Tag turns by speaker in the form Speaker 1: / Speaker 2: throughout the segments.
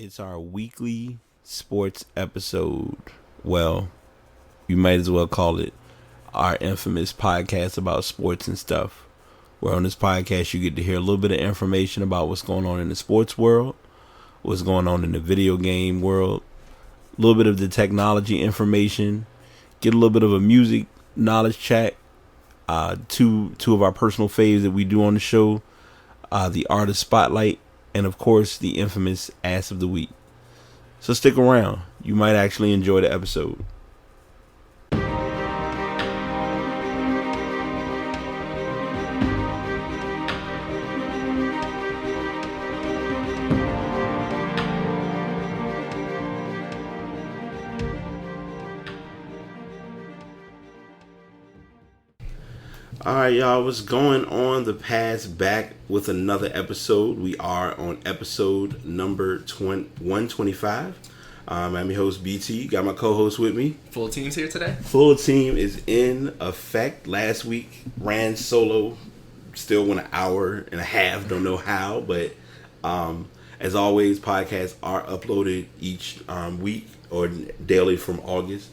Speaker 1: It's our weekly sports episode. Well, you might as well call it our infamous podcast about sports and stuff. Where on this podcast you get to hear a little bit of information about what's going on in the sports world, what's going on in the video game world, a little bit of the technology information, get a little bit of a music knowledge chat, two of our personal faves that we do on the show, the artist spotlight, and of course the infamous ass of the week. So stick around. You might actually enjoy the episode. Alright, y'all, what's going on? The Past back with another episode. We are on episode number 125. I'm your host, BT. Got my co-host with me.
Speaker 2: Full team's here today?
Speaker 1: Full team is in effect. Last week, ran solo. Still went an hour and a half. Don't know how, but as always, podcasts are uploaded each week or daily from August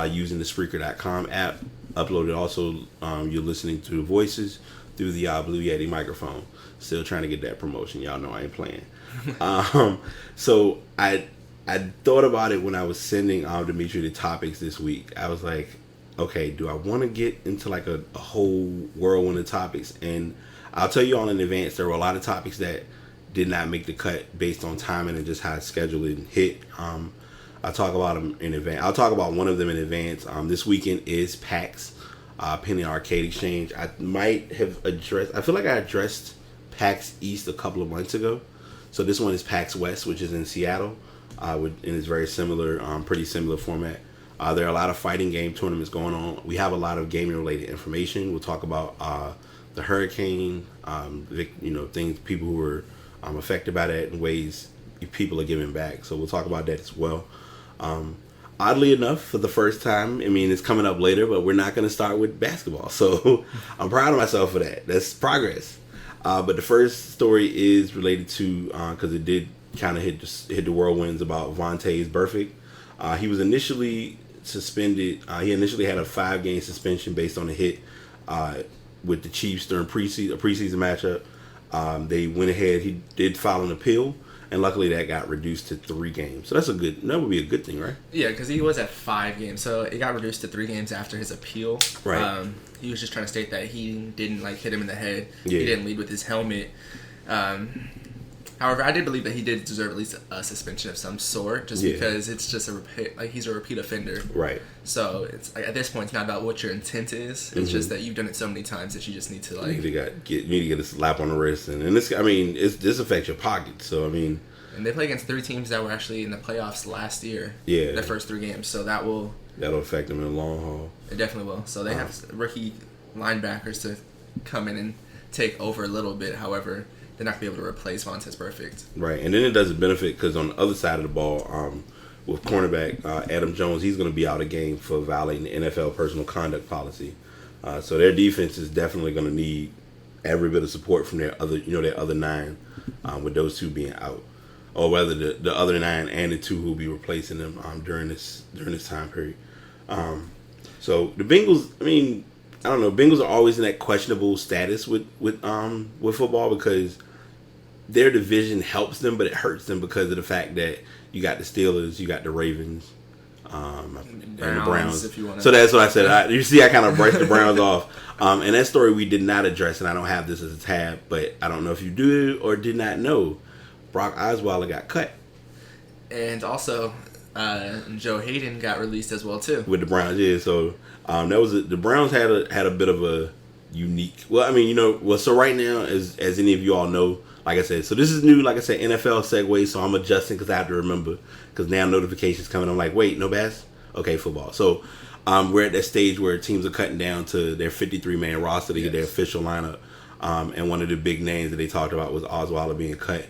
Speaker 1: using the Spreaker.com app. Uploaded also, you're listening to the voices through the Blue Yeti microphone. Still trying to get that promotion. Y'all know I ain't playing. So I thought about it when I was sending Dimitri the topics this week. I was like, okay, do I want to get into like a whole whirlwind of topics? And I'll tell you all in advance, there were a lot of topics that did not make the cut based on timing and just how scheduling hit. I'll talk about them in advance. I'll talk about one of them in advance. This weekend is PAX, Penny Arcade Exchange. I might have addressed, I feel like I addressed PAX East a couple of months ago. So this one is PAX West, which is in Seattle, and it's very similar, pretty similar format. There are a lot of fighting game tournaments going on. We have a lot of gaming related information. We'll talk about the hurricane, things, people who were affected by that and ways people are giving back. So we'll talk about that as well. Oddly enough, for the first time, I mean, it's coming up later, but we're not going to start with basketball. So I'm proud of myself for that. That's progress. But the first story is related to, because it did kind of hit the whirlwinds about Vontae's Burfict. He was initially suspended. He initially had a 5-game suspension based on a hit with the Chiefs during a preseason matchup. They went ahead. He did file an appeal. And luckily that got reduced to 3 games. So that would be a good thing, right?
Speaker 2: Yeah, because he was at 5 games. So it got reduced to 3 games after his appeal.
Speaker 1: Right.
Speaker 2: He was just trying to state that he didn't hit him in the head.
Speaker 1: Yeah.
Speaker 2: He didn't lead with his helmet. However, I did believe that he did deserve at least a suspension of some sort, just because it's just he's a repeat offender.
Speaker 1: Right.
Speaker 2: So it's at this point, it's not about what your intent is. It's just that you've done it so many times that you just need to
Speaker 1: you need to get a slap on the wrist, and this this affects your pocket. So I mean,
Speaker 2: and they play against 3 teams that were actually in the playoffs last year.
Speaker 1: Yeah.
Speaker 2: The first 3 games, so that'll
Speaker 1: affect them in the long haul.
Speaker 2: It definitely will. So they have rookie linebackers to come in and take over a little bit. However, they're not going to be able to replace Vontae's Burfict.
Speaker 1: Right, and then it doesn't benefit because on the other side of the ball, with cornerback Adam Jones, he's going to be out of game for violating the NFL personal conduct policy. So their defense is definitely going to need every bit of support from their other 9, with those 2 being out, or whether the other 9 and the 2 who will be replacing them during this time period. So the Bengals, I don't know. Bengals are always in that questionable status with football because their division helps them, but it hurts them because of the fact that you got the Steelers, you got the Ravens, and the Browns.
Speaker 2: If you wanna...
Speaker 1: So that's what I said. I kind of brushed the Browns off. And that story we did not address, and I don't have this as a tab, but I don't know if you do or did not know, Brock Osweiler got cut.
Speaker 2: And also, Joe Hayden got released as well too
Speaker 1: with the Browns. Yeah, so the Browns had a bit of a unique. Well, so right now, as any of you all know, like I said, so this is new. Like I said, NFL segue. So I'm adjusting because I have to remember because now notifications coming. I'm like, wait, no bass? Okay, football. So we're at that stage where teams are cutting down to their 53-man roster to get their official lineup. And one of the big names that they talked about was Osweiler being cut.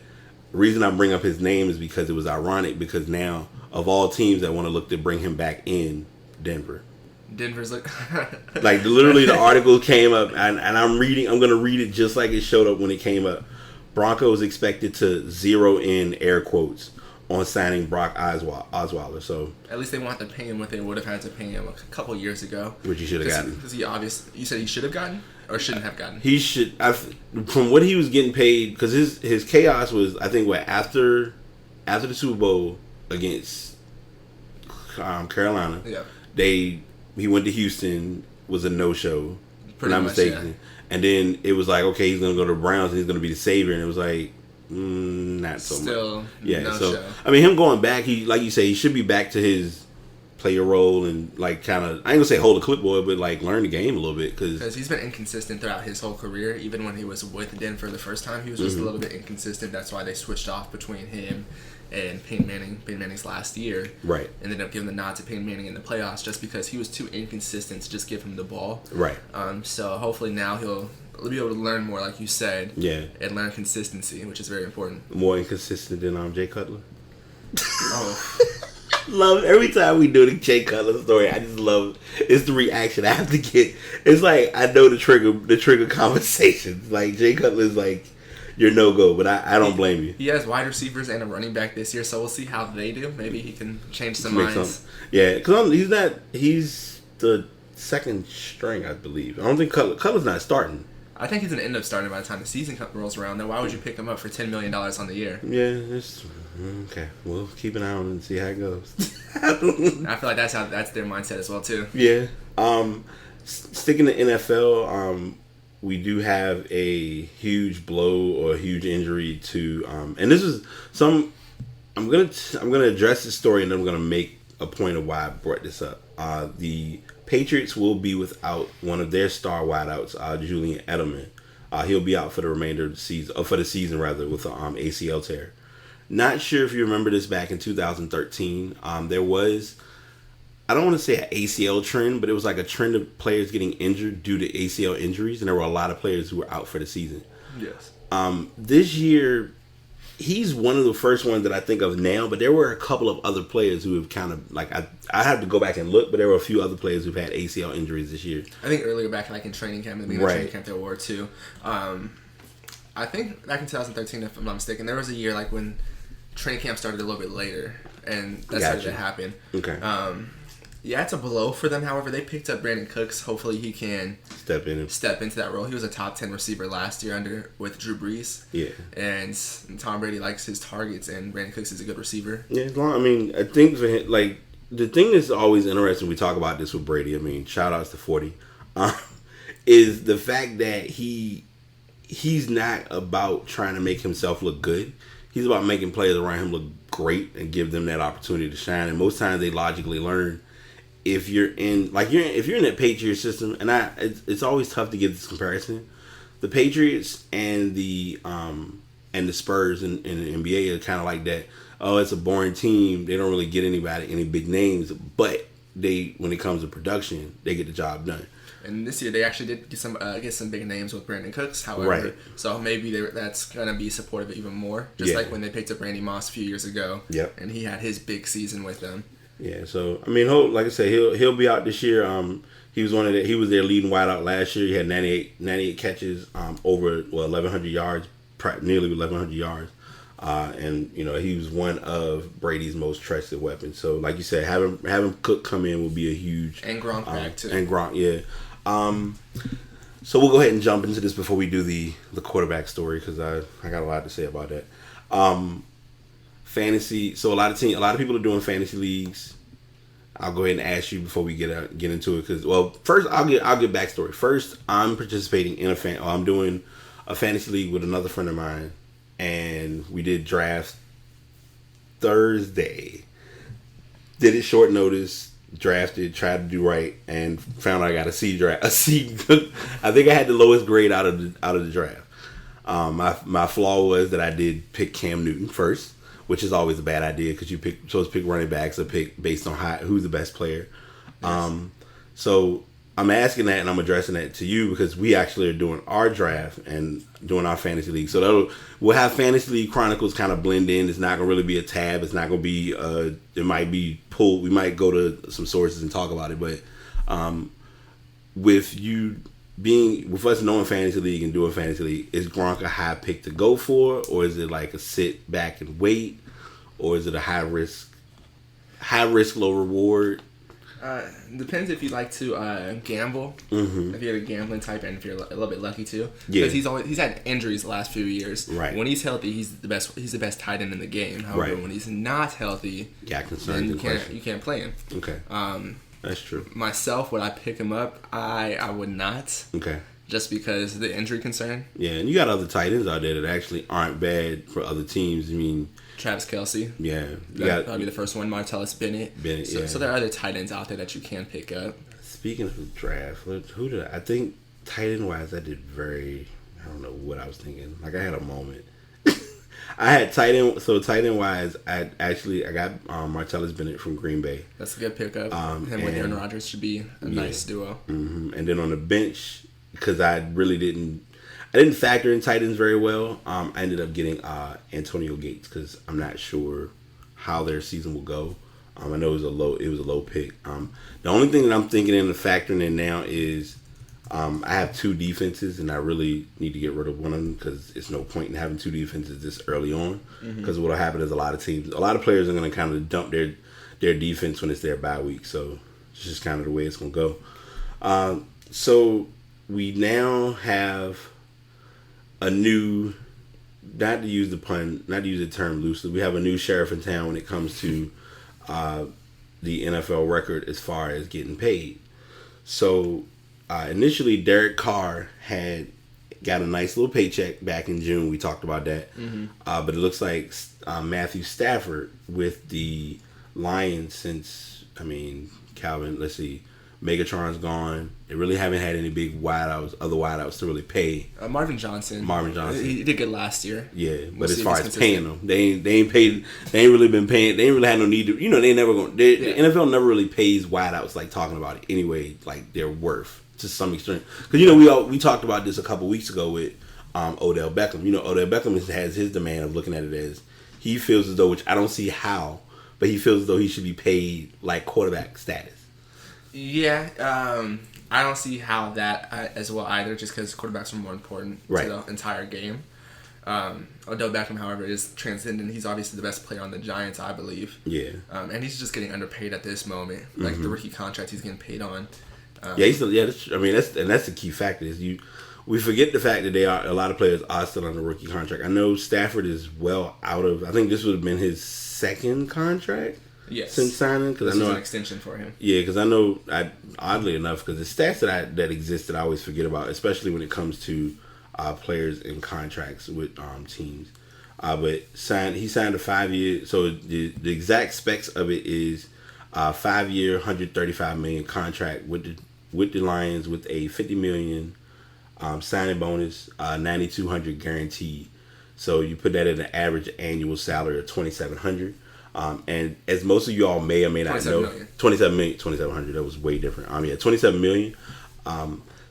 Speaker 1: The reason I bring up his name is because it was ironic because now of all teams that want to look to bring him back in, Denver's like literally the article came up and I'm going to read it just like it showed up when it came up. Broncos expected to zero in air quotes on signing Brock Osweiler. So
Speaker 2: at least they won't have to pay him what they would have had to pay him a couple years ago.
Speaker 1: Which he should have gotten.
Speaker 2: Because you said he should have gotten or shouldn't have gotten.
Speaker 1: He should. From what he was getting paid, because his chaos was, I think, after the Super Bowl against Carolina.
Speaker 2: Yeah.
Speaker 1: He went to Houston, was a no-show.
Speaker 2: Pretty
Speaker 1: not
Speaker 2: much,
Speaker 1: mistaken.
Speaker 2: Yeah.
Speaker 1: And then it was like, okay, he's gonna go to the Browns and he's gonna be the savior, and it was like, not so
Speaker 2: Still
Speaker 1: much. Yeah.
Speaker 2: No
Speaker 1: So
Speaker 2: show.
Speaker 1: I mean, him going back, he, like you say, he should be back to his player role and like kind of, I ain't gonna say hold a clipboard, but like learn the game a little bit because
Speaker 2: he's been inconsistent throughout his whole career. Even when he was with Denver the first time, he was just a little bit inconsistent. That's why they switched off between him and Peyton Manning. Peyton Manning's last year,
Speaker 1: right,
Speaker 2: ended up giving the nod to Peyton Manning in the playoffs just because he was too inconsistent to just give him the ball.
Speaker 1: Right.
Speaker 2: So hopefully now he'll be able to learn more, like you said,
Speaker 1: and
Speaker 2: learn consistency, which is very important.
Speaker 1: More inconsistent than Jay Cutler.
Speaker 2: Oh.
Speaker 1: Love every time we do the Jay Cutler story. I just love it's the reaction I have to get. It's like I know the trigger conversations. Like Jay Cutler is like your no go, but I don't blame you.
Speaker 2: He has wide receivers and a running back this year, so we'll see how they do. Maybe he can change some minds.
Speaker 1: Yeah, because he's the second string, I believe. I don't think Cutler's not starting.
Speaker 2: I think he's going to end up starting by the time the season rolls around. Then why would you pick him up for $10 million on the year?
Speaker 1: Yeah, it's okay. We'll keep an eye on it and see how it goes.
Speaker 2: I feel like that's their mindset as well too.
Speaker 1: Yeah. Sticking to NFL, we do have a huge blow or a huge injury to, and this is some. I'm gonna address this story and then I'm gonna make a point of why I brought this up. The Patriots will be without one of their star wideouts, Julian Edelman. He'll be out for the remainder of the season, with the ACL tear. Not sure if you remember this back in 2013. There was, I don't want to say an ACL trend, but it was like a trend of players getting injured due to ACL injuries, and there were a lot of players who were out for the season.
Speaker 2: Yes.
Speaker 1: This year, he's one of the first ones that I think of now, but there were a couple of other players who have kind of, like, I have to go back and look, but there were a few other players who've had ACL injuries this year.
Speaker 2: I think earlier back, like in training camp, in the beginning of training camp, there were two. I think back in 2013, if I'm not mistaken, there was a year like when training camp started a little bit later, and that started to happen.
Speaker 1: Okay.
Speaker 2: Yeah, it's a blow for them. However, they picked up Brandon Cooks. Hopefully, he can
Speaker 1: step into that
Speaker 2: role. He was a top 10 receiver last year with Drew Brees.
Speaker 1: Yeah.
Speaker 2: And Tom Brady likes his targets, and Brandon Cooks is a good receiver.
Speaker 1: Yeah, I think for him, like, the thing that's always interesting, we talk about this with Brady, I mean, shout outs to 40, is the fact that he's not about trying to make himself look good. He's about making players around him look great and give them that opportunity to shine. And most times they logically learn if you're in that Patriots system, and it's always tough to get this comparison. The Patriots and the Spurs in the NBA are kind of like that. Oh, it's a boring team. They don't really get any big names, but when it comes to production, they get the job done. And
Speaker 2: this year they actually did get some big names with Brandon Cooks. However, so maybe that's gonna be supportive even more. Just like when they picked up Randy Moss a few years ago.
Speaker 1: Yep.
Speaker 2: And he had his big season with them.
Speaker 1: Yeah. So I mean, like I said, he'll be out this year. He was their leading wideout last year. He had 98 catches, over 1,100 yards, nearly 1,100 yards. And he was one of Brady's most trusted weapons. So, like you said, having Cook come in will be a huge,
Speaker 2: and Gronk back too.
Speaker 1: And Gronk, yeah. So we'll go ahead and jump into this before we do the quarterback story because I got a lot to say about that. Fantasy. So a lot of people are doing fantasy leagues. I'll go ahead and ask you before we get into it because first I'll get backstory. First, I'm participating in I'm doing a fantasy league with another friend of mine. And we did drafts Thursday. Did it short notice, drafted, tried to do right, and found out I got a C. I think I had the lowest grade out of the draft. My flaw was that I did pick Cam Newton first, which is always a bad idea because you're supposed to pick running backs or pick based on who's the best player. Yes. So I'm asking that and I'm addressing that to you because we actually are doing our draft and doing our fantasy league. So we'll have fantasy league chronicles kind of blend in. It's not going to really be a tab. It's not going to be, it might be pulled. We might go to some sources and talk about it. But with us knowing fantasy league and doing fantasy league, is Gronk a high pick to go for? Or is it like a sit back and wait? or is it a high risk, low reward?
Speaker 2: Depends if you like to gamble.
Speaker 1: Mm-hmm.
Speaker 2: If you're a gambling type, and if you're a little bit lucky too.
Speaker 1: Yeah.
Speaker 2: Because he's had injuries the last few years.
Speaker 1: Right.
Speaker 2: When he's healthy, he's the best. He's the best tight end in the game. However, when he's not healthy, then you can't play him.
Speaker 1: Okay. That's true.
Speaker 2: Myself, would I pick him up? I would not.
Speaker 1: Okay.
Speaker 2: Just because of the injury concern.
Speaker 1: Yeah, and you got other tight ends out there that actually aren't bad for other teams. I mean,
Speaker 2: Travis Kelce.
Speaker 1: Yeah.
Speaker 2: That'd probably be the first one. Martellus Bennett.
Speaker 1: Yeah.
Speaker 2: So there are other tight ends out there that you can pick up.
Speaker 1: Speaking of the draft, who did I think tight end wise I did I don't know what I was thinking. Like I had a moment. I had tight end. So tight end wise, I got Martellus Bennett from Green Bay.
Speaker 2: That's a good pickup. Him with Aaron Rodgers should be a nice duo.
Speaker 1: Mm-hmm. And then on the bench, because I didn't factor in tight ends very well. I ended up getting Antonio Gates because I'm not sure how their season will go. I know it was a low pick. The only thing that I'm thinking in and factoring in now is I have two defenses, and I really need to get rid of one of them because it's no point in having two defenses this early on. Because what'll happen is a lot of players are going to kind of dump their defense when it's their bye week. So it's just kind of the way it's going to go. So we now have a new, not to use the term loosely, we have a new sheriff in town when it comes to the NFL record as far as getting paid. So initially, Derek Carr had got a nice little paycheck back in June. We talked about that. But it looks like Matthew Stafford with the Lions since, Calvin, let's see, Megatron's gone. They really haven't had any big other wideouts to really pay.
Speaker 2: Marvin Johnson. He did good last year.
Speaker 1: Yeah, but as far as paying them, they ain't paid. They ain't really been paying. They ain't really had no need to. They never going. The NFL never really pays wideouts like talking about it anyway. Like they're worth to some extent. Because we talked about this a couple weeks ago with Odell Beckham. Odell Beckham has his demand of looking at it as he feels as though, which I don't see how, but he feels as though he should be paid like quarterback status.
Speaker 2: Yeah, I don't see how that as well either, just because quarterbacks are more important to the entire game. Odell Beckham, however, is transcendent. He's obviously the best player on the Giants, I believe. Yeah. And he's just getting underpaid at this moment. Like the rookie contract he's getting paid on.
Speaker 1: That's the key factor is we forget the fact that a lot of players are still on the rookie contract. I know Stafford is well out of. I think this would have been his second contract.
Speaker 2: Yes.
Speaker 1: Since signing, because I know
Speaker 2: an extension for him.
Speaker 1: Yeah, because I know, oddly enough, because the stats that exist that I always forget about, especially when it comes to players in contracts with teams. But he signed a 5-year. So the exact specs of it is 5-year, $135 million contract with the Lions with a $50 million signing bonus, $9,200 guaranteed. So you put that at an average annual salary of $2,700. And as most of you all may or may not know, $2,700, that was way different. $27 million.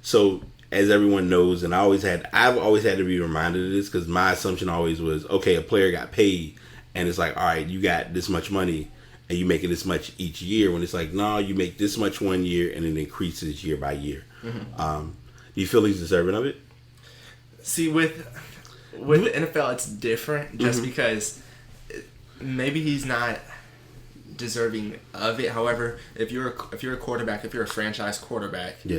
Speaker 1: So as everyone knows, and I've always had to be reminded of this because my assumption always was, okay, a player got paid, and it's like, all right, you got this much money, and you make it this much each year. When it's like, no, you make this much one year, and it increases year by year. Do you feel he's deserving of it?
Speaker 2: See, with the NFL, it's different, just because. Maybe he's not deserving of it. However, if you're a quarterback, if you're a franchise quarterback, if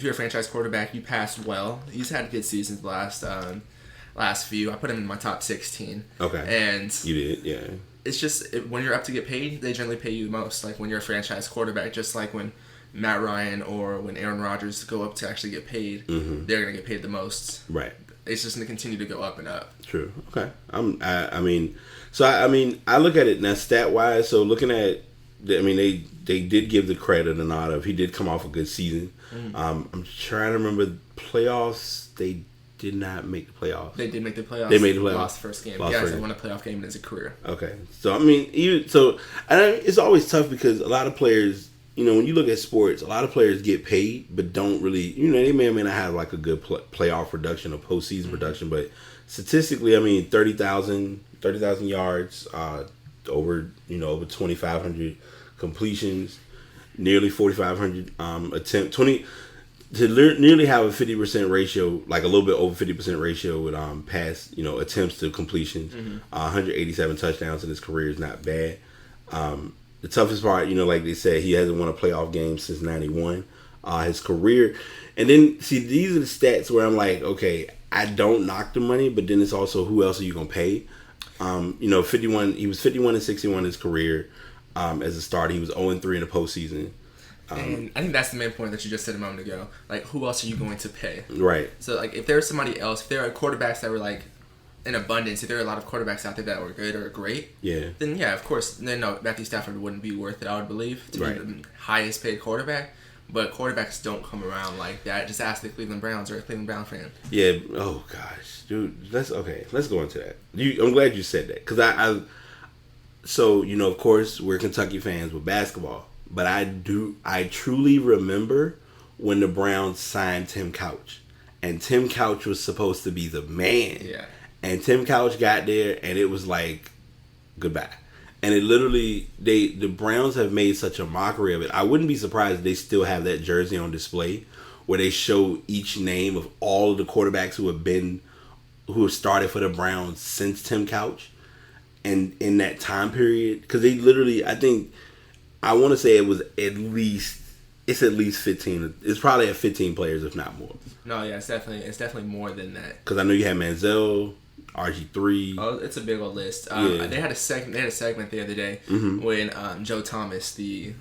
Speaker 2: you're a franchise quarterback, you passed well. He's had good seasons the last few. I put him in my top 16.
Speaker 1: Okay,
Speaker 2: and
Speaker 1: you did, yeah.
Speaker 2: It's just when you're up to get paid, they generally pay you the most. Like when you're a franchise quarterback, just like when Matt Ryan or when Aaron Rodgers go up to actually get paid, they're gonna get paid the most. Right. It's just going to continue to go up and up.
Speaker 1: True. Okay. I look at it now stat wise. So looking at, they did give the credit a nod of he did come off a good season. I'm trying to remember playoffs. They did not make the playoffs.
Speaker 2: They did make the playoffs.
Speaker 1: They made the playoffs.
Speaker 2: Lost the first game. He hasn't won a playoff game in his career.
Speaker 1: Okay. So it's always tough because a lot of players. When you look at sports, a lot of players get paid, but don't really, they may or may not have like a good playoff production or postseason production. But statistically, 30,000 yards, over 2,500 completions, nearly 4,500 attempt. nearly have a 50% ratio, like a little bit over 50% ratio with pass, attempts to completions. 187 touchdowns in his career is not bad. The toughest part, like they said, he hasn't won a playoff game since '91. His career, and then see, these are the stats where I'm like, okay, I don't knock the money, but then it's also who else are you gonna pay? 51. He was 51-61 in his career as a starter. He was 0-3 in the postseason.
Speaker 2: And I think that's the main point that you just said a moment ago. Like, who else are you going to pay?
Speaker 1: Right.
Speaker 2: So, like, if there's somebody else, if there are quarterbacks that were, like, in abundance, if there are a lot of quarterbacks out there that were good or great, then, yeah, of course, then no, Matthew Stafford wouldn't be worth it, I would believe, to be the highest paid quarterback. But quarterbacks don't come around like that. Just ask the Cleveland Browns or a Cleveland Brown fan.
Speaker 1: Yeah. Oh, gosh. Dude, let's go into that. I'm glad you said that. Because so, of course, we're Kentucky fans with basketball. But I truly remember when the Browns signed Tim Couch. And Tim Couch was supposed to be the man.
Speaker 2: Yeah.
Speaker 1: And Tim Couch got there, and it was like, goodbye. And it literally, the Browns have made such a mockery of it. I wouldn't be surprised if they still have that jersey on display where they show each name of all of the quarterbacks who have started for the Browns since Tim Couch. And in that time period, because they literally, I want to say it was at least 15. It's probably at 15 players, if not more.
Speaker 2: No, yeah, it's definitely more than that.
Speaker 1: Because I know you had Manziel, RG3.
Speaker 2: Oh, it's a big old list. They had a segment the other day when Joe Thomas, the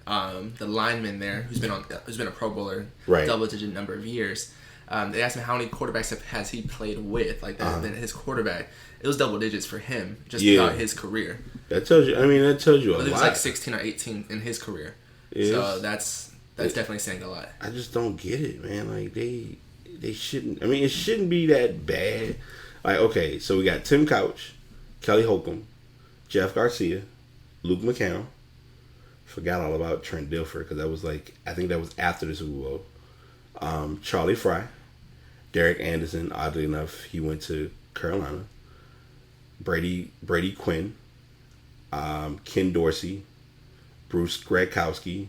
Speaker 2: lineman there, who's been a Pro Bowler, double-digit number of years. They asked him how many quarterbacks has he played with, like that. His quarterback, it was double digits for him just throughout his career.
Speaker 1: That tells you. That tells you a lot.
Speaker 2: It was like 16 or 18 in his career. So that's definitely saying a lot.
Speaker 1: I just don't get it, man. Like they shouldn't. It shouldn't be that bad. Like, okay, so we got Tim Couch, Kelly Holcomb, Jeff Garcia, Luke McCown. Forgot all about Trent Dilfer because I think that was after the Super Bowl. Charlie Fry, Derek Anderson. Oddly enough, he went to Carolina. Brady Quinn, Ken Dorsey, Bruce Gradkowski.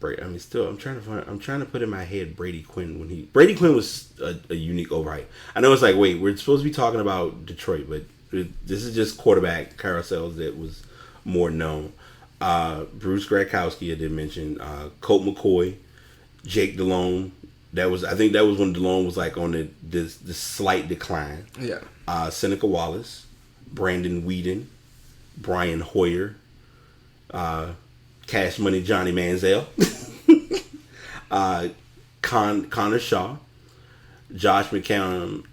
Speaker 1: I'm trying to put in my head Brady Quinn Brady Quinn was a unique overhype. I know it's like, wait, we're supposed to be talking about Detroit, but this is just quarterback carousels that was more known. Bruce Gradkowski, I did mention. Colt McCoy, Jake Delhomme. I think that was when Delhomme was like on the slight decline.
Speaker 2: Yeah.
Speaker 1: Seneca Wallace, Brandon Whedon, Brian Hoyer, Cash Money Johnny Manziel, Connor Shaw, Josh McCown,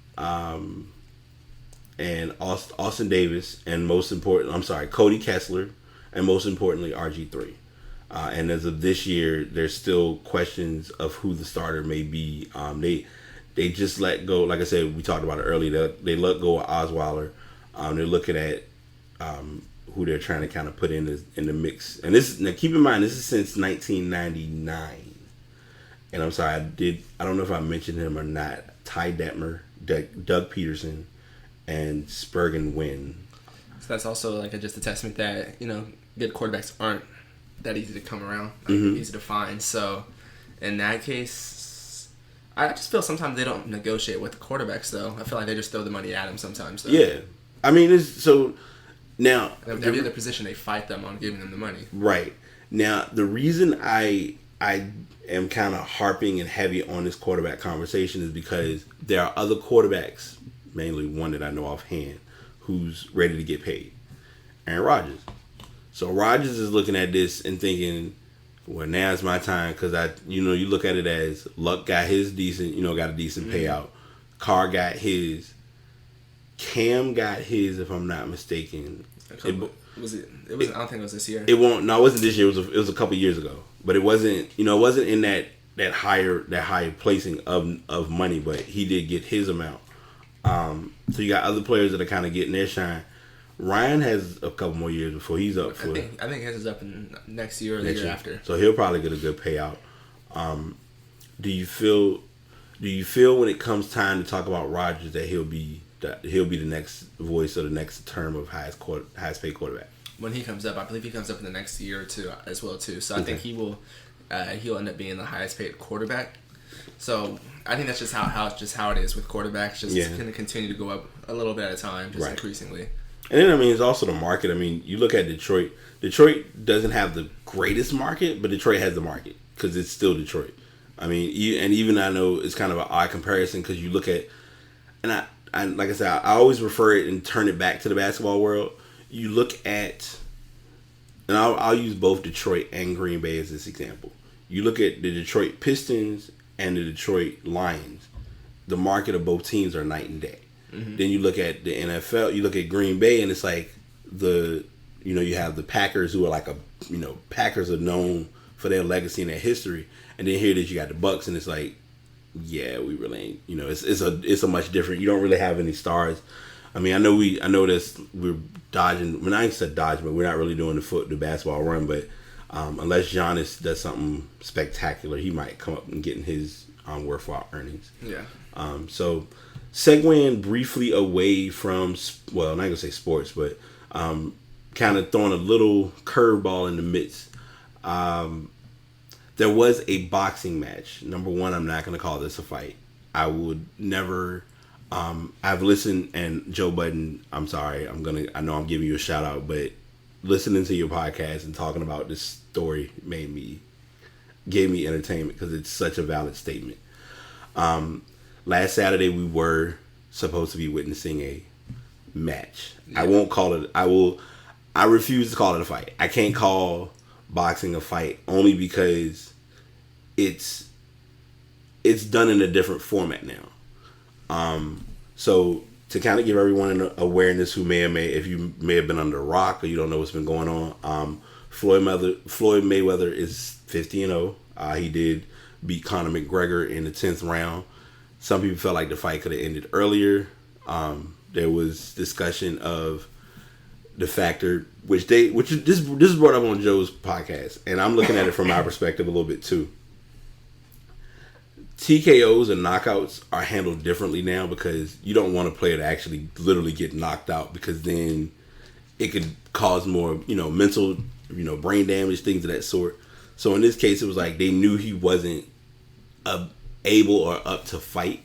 Speaker 1: and Austin Davis, and Cody Kessler, and most importantly RG3. And as of this year, there's still questions of who the starter may be. They just let go. Like I said, we talked about it earlier. They let go of Osweiler. They're looking at who they're trying to kind of put in the mix. And now keep in mind, this is since 1999. And I'm sorry, I don't know if I mentioned him or not. Ty Detmer, Doug Peterson, and Spurgeon Wynn.
Speaker 2: So that's also like just a testament that good quarterbacks aren't that easy to come around, easy to find. So in that case, I just feel sometimes they don't negotiate with the quarterbacks, though. I feel like they just throw the money at them sometimes. Though.
Speaker 1: Yeah, now
Speaker 2: every other position they fight them on giving them the money.
Speaker 1: Right now, the reason I am kind of harping and heavy on this quarterback conversation is because there are other quarterbacks, mainly one that I know offhand, who's ready to get paid. Aaron Rodgers. So Rodgers is looking at this and thinking, well, now's my time because you look at it as Luck got his decent, got a decent payout. Carr got his. Cam got his, if I'm not mistaken.
Speaker 2: Was it? It was. I don't think it was this year.
Speaker 1: It wasn't this year. It was a couple years ago. But it wasn't. It wasn't in that higher placing of money. But he did get his amount. So you got other players that are kind of getting their shine. Ryan has a couple more years before he's up for.
Speaker 2: I think his is up in next year or the year after.
Speaker 1: So he'll probably get a good payout. Do you feel when it comes time to talk about Rodgers that he'll be the next voice of the next term of highest paid quarterback?
Speaker 2: When he comes up, I believe he comes up in the next year or two as well too. So I think he will. he'll end up being the highest paid quarterback. So I think that's just how it is with quarterbacks. Just going to continue to go up a little bit at a time, just increasingly.
Speaker 1: And then, it's also the market. You look at Detroit. Detroit doesn't have the greatest market, but Detroit has the market because it's still Detroit. And even I know it's kind of an odd comparison because you look at, and I like I said, I always refer it and turn it back to the basketball world. You look at, and I'll use both Detroit and Green Bay as this example. You look at the Detroit Pistons and the Detroit Lions. The market of both teams are night and day. Mm-hmm. Then you look at the NFL, you look at Green Bay, and it's like you have the Packers who are Packers are known for their legacy and their history, and then here it is, you got the Bucks, and it's like, yeah, we really ain't, it's a much different. You don't really have any stars. I know this, we're dodging. When I said dodge, but we're not really doing the basketball run. But unless Giannis does something spectacular, he might come up and get in his worthwhile earnings.
Speaker 2: Yeah.
Speaker 1: So segueing briefly away from, well, I'm not gonna say sports, but kind of throwing a little curveball in the midst. There was a boxing match. Number one, I'm not gonna call this a fight. I would never. I've listened, and Joe Budden, I'm sorry, I know I'm giving you a shout out, but listening to your podcast and talking about this story gave me entertainment because it's such a valid statement. Last Saturday we were supposed to be witnessing a match. Yeah. I won't call it. I refuse to call it a fight. I can't call boxing a fight only because it's done in a different format now. So to kind of give everyone an awareness who if you may have been under a rock or you don't know what's been going on, Floyd Mayweather is 50-0. He did beat Conor McGregor in the 10th round. Some people felt like the fight could have ended earlier. There was discussion of the factor this is brought up on Joe's podcast, and I'm looking at it from my perspective a little bit too. TKOs and knockouts are handled differently now because you don't want a player to actually literally get knocked out because then it could cause more, mental, brain damage, things of that sort. So in this case, it was like they knew he wasn't able or up to fight.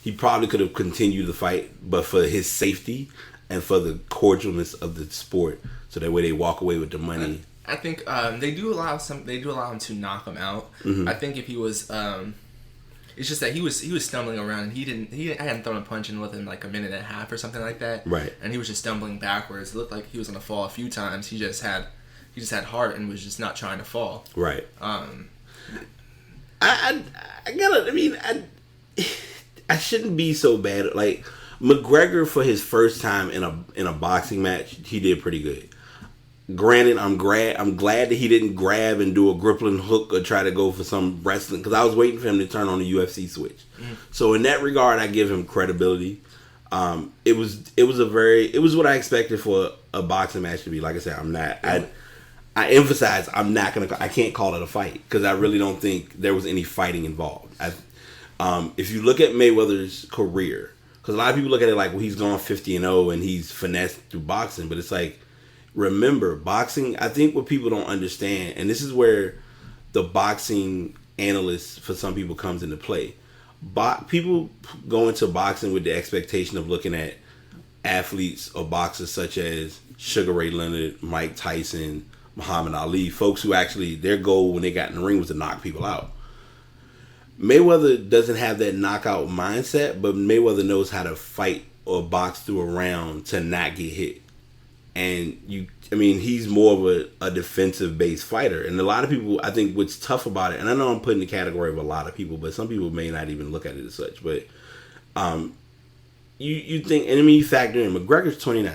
Speaker 1: He probably could have continued the fight, but for his safety and for the cordialness of the sport, so that way they walk away with the money.
Speaker 2: I think they do allow him to knock him out. Mm-hmm. I think if he was. It's just that he was stumbling around and he hadn't thrown a punch in within like a minute and a half or something like that.
Speaker 1: Right.
Speaker 2: And he was just stumbling backwards. It looked like he was gonna fall a few times. He just had heart and was just not trying to fall.
Speaker 1: Right. I shouldn't be so bad. Like McGregor for his first time in a boxing match, he did pretty good. Granted, I'm glad that he didn't grab and do a grappling hook or try to go for some wrestling because I was waiting for him to turn on the UFC switch. Mm-hmm. So in that regard, I give him credibility. It was what I expected for a boxing match to be. Like I said, I emphasize I can't call it a fight because I really don't think there was any fighting involved. If you look at Mayweather's career, because a lot of people look at it like, well, he's gone 50-0 and he's finessed through boxing, but it's like. Remember, boxing, I think what people don't understand, and this is where the boxing analyst for some people comes into play. People go into boxing with the expectation of looking at athletes or boxers such as Sugar Ray Leonard, Mike Tyson, Muhammad Ali, folks who actually, their goal when they got in the ring was to knock people out. Mayweather doesn't have that knockout mindset, but Mayweather knows how to fight or box through a round to not get hit. And he's more of a defensive-based fighter. And a lot of people, I think what's tough about it, and I know I'm putting the category of a lot of people, but some people may not even look at it as such. But you think, and you factor in, McGregor's 29,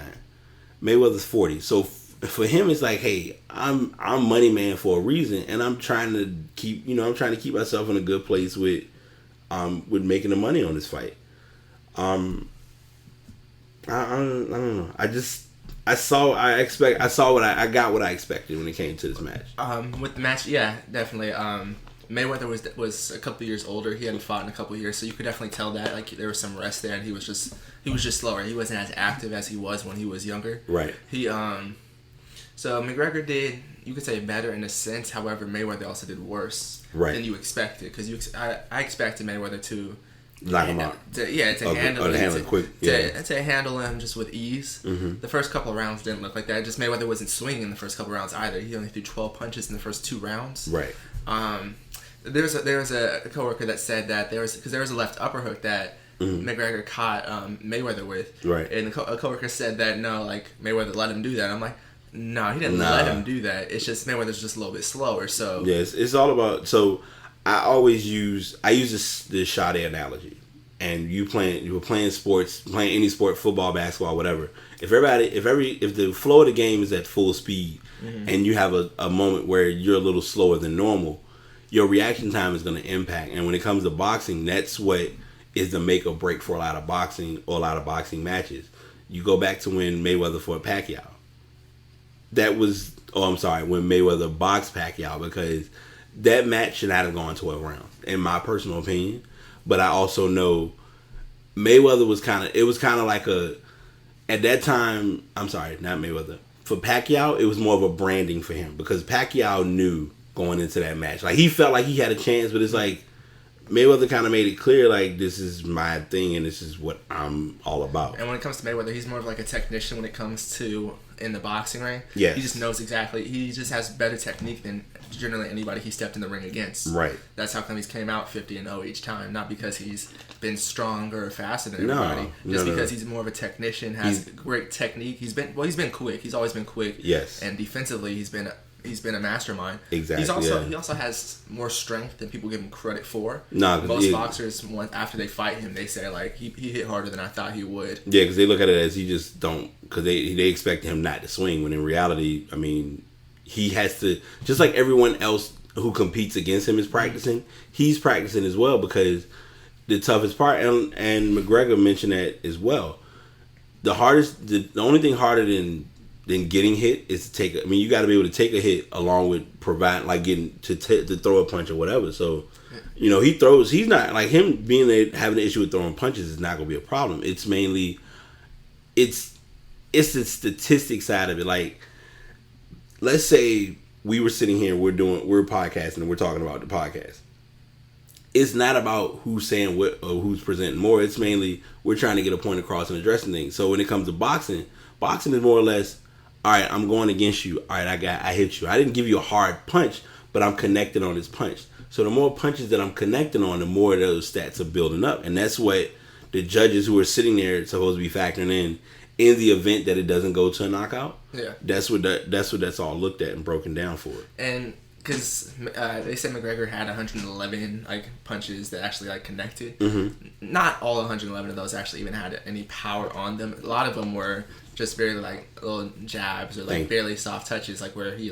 Speaker 1: Mayweather's 40. So for him, it's like, hey, I'm money man for a reason, and I'm trying to keep myself in a good place with making the money on this fight. I don't know. I got what I expected when it came to this match.
Speaker 2: With the match, yeah, definitely. Mayweather was a couple years older. He hadn't fought in a couple of years, so you could definitely tell that like there was some rest there, and he was just slower. He wasn't as active as he was when he was younger.
Speaker 1: Right.
Speaker 2: He So McGregor did, you could say, better in a sense. However, Mayweather also did worse than you expected. Because I expected Mayweather to
Speaker 1: lock him out.
Speaker 2: To handle him just with ease.
Speaker 1: Mm-hmm.
Speaker 2: The first couple of rounds didn't look like that. Just Mayweather wasn't swinging in the first couple of rounds either. He only threw 12 punches in the first 2 rounds.
Speaker 1: Right.
Speaker 2: There was a coworker that said that there was a left upper hook that McGregor caught Mayweather with.
Speaker 1: Right.
Speaker 2: And a coworker said that no, like Mayweather let him do that. I'm like, no, he didn't let him do that. It's just Mayweather's just a little bit slower. So
Speaker 1: yes, it's all about. So I use this Sade analogy. And you were playing sports, playing any sport, football, basketball, whatever. If the flow of the game is at full speed, and you have a moment where you're a little slower than normal, your reaction time is going to impact. And when it comes to boxing, that's what is the make or break for a lot of boxing matches. You go back to when Mayweather fought Pacquiao. When Mayweather boxed Pacquiao, because that match should not have gone 12 rounds, in my personal opinion. But I also know Mayweather was kind of like at that time, I'm sorry, not Mayweather. For Pacquiao, it was more of a branding for him, because Pacquiao knew going into that match. Like, he felt like he had a chance, but it's like Mayweather kind of made it clear, like, this is my thing and this is what I'm all about.
Speaker 2: And when it comes to Mayweather, he's more of like a technician when it comes to in the boxing ring.
Speaker 1: Yes.
Speaker 2: He just knows exactly. He just has better technique than generally anybody he stepped in the ring against.
Speaker 1: Right.
Speaker 2: That's how come he's came out 50-0 each time. Not because he's been stronger or faster than everybody. Because he's more of a technician, has great technique. He's been quick. He's always been quick.
Speaker 1: Yes.
Speaker 2: And defensively, he's been a mastermind.
Speaker 1: Exactly.
Speaker 2: He also has more strength than people give him credit for.
Speaker 1: Most
Speaker 2: boxers, after they fight him, they say like he hit harder than I thought he would.
Speaker 1: Yeah, because they look at it as he just don't, because they expect him not to swing, when in reality, I mean, he has to, just like everyone else who competes against him is practicing, he's practicing as well, because the toughest part, and McGregor mentioned that as well, the only thing harder than getting hit is to take. You got to be able to take a hit along with getting to throw a punch or whatever. So, he throws. He's not like him having an issue with throwing punches is not going to be a problem. It's mainly, it's the statistics side of it. Like, let's say we were sitting here, we're podcasting, and we're talking about the podcast. It's not about who's saying what or who's presenting more. It's mainly we're trying to get a point across and addressing things. So when it comes to boxing is more or less, all right, I'm going against you. All right, I hit you. I didn't give you a hard punch, but I'm connected on this punch. So the more punches that I'm connecting on, the more those stats are building up. And that's what the judges who are sitting there are supposed to be factoring in the event that it doesn't go to a knockout.
Speaker 2: Yeah.
Speaker 1: That's what that's all looked at and broken down for.
Speaker 2: And because they said McGregor had 111 punches that actually connected.
Speaker 1: Mm-hmm.
Speaker 2: Not all 111 of those actually even had any power on them. A lot of them were just barely little jabs or barely soft touches, where he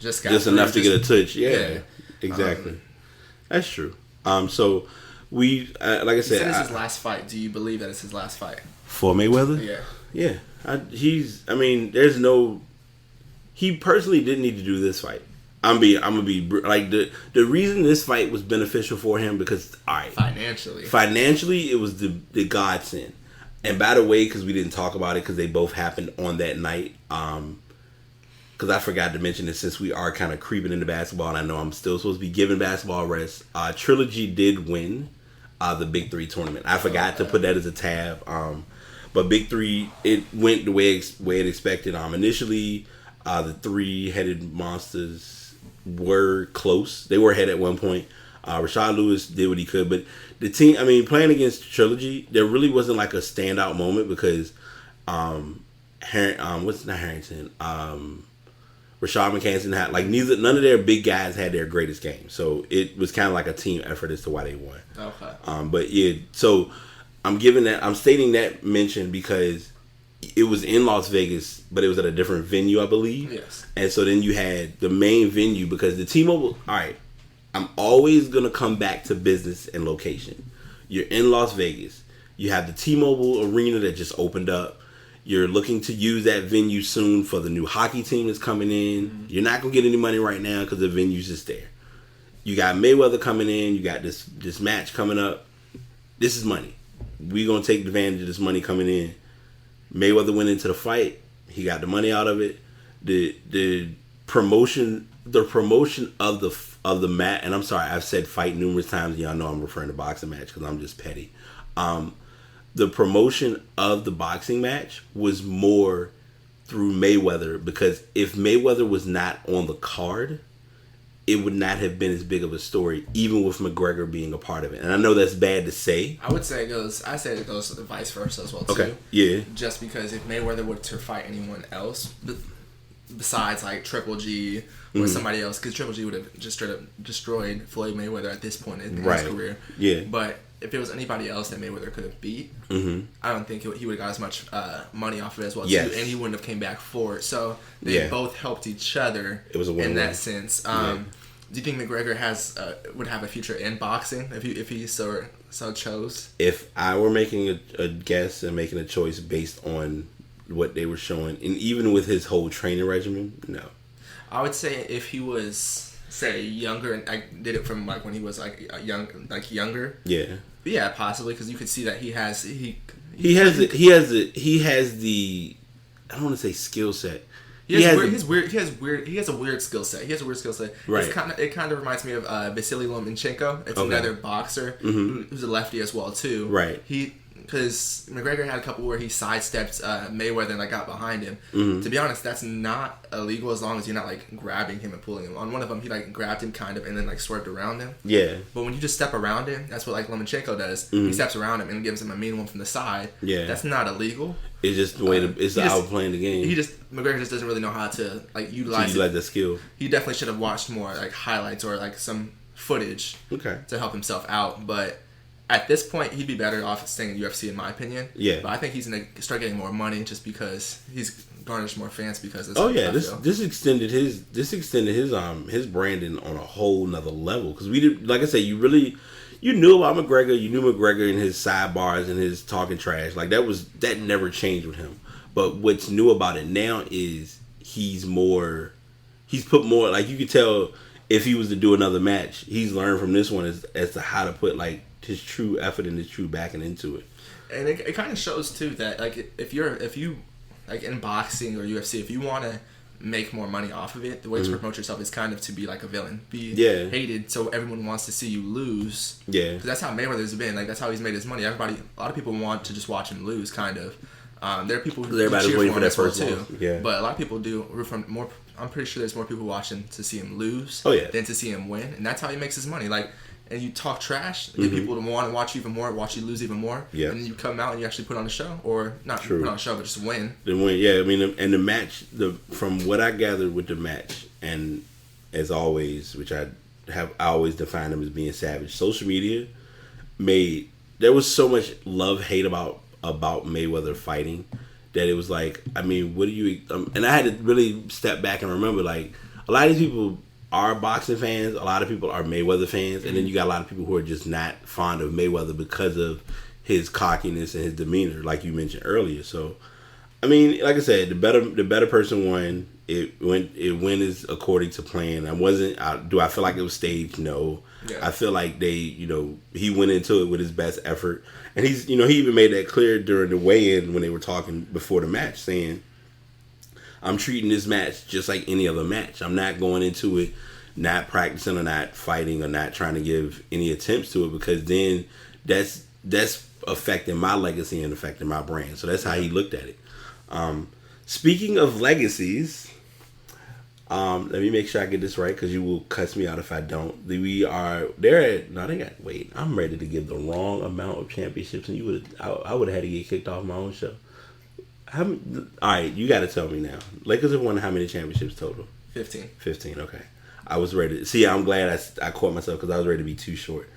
Speaker 2: just got
Speaker 1: enough to get a touch. Yeah. Exactly. That's true. So we like I said,
Speaker 2: it's his last fight. Do you believe that it's his last fight
Speaker 1: for Mayweather?
Speaker 2: Yeah.
Speaker 1: He personally didn't need to do this fight. I'm gonna be the reason this fight was beneficial for him, because financially it was the godsend. And by the way, because we didn't talk about it because they both happened on that night, because I forgot to mention this, since we are kind of creeping into basketball, and I know I'm still supposed to be giving basketball rest. Trilogy did win the Big 3 tournament. I forgot to put that as a tab, but Big 3, it went the way it expected. Initially, the three-headed monsters were close. They were ahead at one point. Rashad Lewis did what he could, but the team, playing against Trilogy, there really wasn't a standout moment, because Rashad McCann had none of their big guys had their greatest game, so it was kind of like a team effort as to why they won.
Speaker 2: Okay.
Speaker 1: But yeah, so I'm stating that mention because it was in Las Vegas, but it was at a different venue, I believe.
Speaker 2: Yes.
Speaker 1: And so then you had the main venue, because the T-Mobile. All right, I'm always gonna come back to business and location. You're in Las Vegas. You have the T-Mobile Arena that just opened up. You're looking to use that venue soon for the new hockey team that's coming in. Mm-hmm. You're not gonna get any money right now because the venue's just there. You got Mayweather coming in. You got this match coming up. This is money. We're gonna take advantage of this money coming in. Mayweather went into the fight. He got the money out of it. the promotion of the match. And I'm sorry, I've said fight numerous times. Y'all know I'm referring to boxing match because I'm just petty. The promotion of the boxing match was more through Mayweather, because if Mayweather was not on the card, it would not have been as big of a story, even with McGregor being a part of it. And I know that's bad to say.
Speaker 2: I say it goes vice versa as well too.
Speaker 1: Okay. Yeah.
Speaker 2: Just because if Mayweather were to fight anyone else besides like Triple G or somebody else, because Triple G would have just straight up destroyed Floyd Mayweather at this point in his career.
Speaker 1: Yeah.
Speaker 2: But if it was anybody else that Mayweather could have beat, I don't think he would have got as much money off of it as well too, and he wouldn't have came back for it. So they both helped each other. It was a win-win in that sense. Do you think McGregor would have a future in boxing if he so chose?
Speaker 1: If I were making a guess and making a choice based on what they were showing, and even with his whole training regimen, no.
Speaker 2: I would say if he was, say, younger, and I did it from like when he was like younger. Yeah. Yeah, possibly, because you could see that he has the I don't want to say skill set. He has a weird skill set. He has a weird skill set. Right. It kind of reminds me of Vasily Lomachenko. It's another boxer who's a lefty as well too. Right. Because McGregor had a couple where he sidestepped Mayweather and like got behind him. To be honest, that's not illegal as long as you're not like grabbing him and pulling him. On one of them, he like grabbed him kind of and then like swerved around him. Yeah. But when you just step around him, that's what like Lomachenko does. He steps around him and gives him a mean one from the side. Yeah. That's not illegal.
Speaker 1: It's just the way it's how playing the game.
Speaker 2: McGregor just doesn't really know how to like utilize
Speaker 1: the skill.
Speaker 2: He definitely should have watched more like highlights or like some footage to help himself out. But at this point, he'd be better off staying in UFC, in my opinion. Yeah. But I think he's gonna start getting more money just because he's garnished more fans because of this.
Speaker 1: Oh yeah, this extended his branding on a whole nother level, because we did, like I said, you knew about McGregor, you knew McGregor and his sidebars and his talking trash, like that never changed with him. But what's new about it now is he's put more, like you could tell if he was to do another match, he's learned from this one as to how to put like his true effort and his true backing into it.
Speaker 2: And it kind of shows too that like if you like in boxing or UFC, if you want to make more money off of it, the way to promote yourself is kind of to be like a villain, be hated, so everyone wants to see you lose. Yeah, because that's how Mayweather's been. Like that's how he's made his money. A lot of people want to just watch him lose, kind of. There are people who
Speaker 1: everybody's waiting for that first
Speaker 2: too. Yeah, but a lot of people do root for more. I'm pretty sure there's more people watching to see him lose than to see him win, and that's how he makes his money. Like. And you talk trash, get people to want to watch you even more, watch you lose even more. Yeah. And then you come out and you actually put on a show, or not put on a show, but just win.
Speaker 1: Then win, yeah. I mean, and the match, from what I gathered with the match, and as always, which I always define them as being savage. Social media there was so much love-hate about Mayweather fighting that it was like, I mean, what do you? And I had to really step back and remember, like, a lot of these people are boxing fans, a lot of people are Mayweather fans, and then you got a lot of people who are just not fond of Mayweather because of his cockiness and his demeanor, like you mentioned earlier. So, I mean, like I said, the better person won. It went is according to plan. Do I feel like it was staged? No. Yeah. I feel like he went into it with his best effort, and he even made that clear during the weigh-in when they were talking before the match, saying, I'm treating this match just like any other match. I'm not going into it not practicing or not fighting or not trying to give any attempts to it, because then that's affecting my legacy and affecting my brand. So that's how he looked at it. Speaking of legacies, let me make sure I get this right, because you will cuss me out if I don't. I'm ready to give the wrong amount of championships, and I would have had to get kicked off my own show. All right, you got to tell me now. Lakers have won how many championships total?
Speaker 2: 15.
Speaker 1: 15, okay. I was ready. See, I'm glad I caught myself, because I was ready to be too short.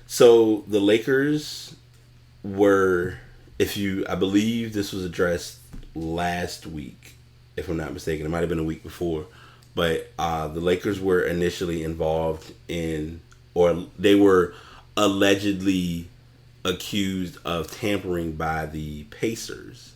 Speaker 1: So the Lakers were, I believe this was addressed last week, if I'm not mistaken. It might have been a week before. But the Lakers were initially involved in, or they were allegedly accused of tampering by the Pacers.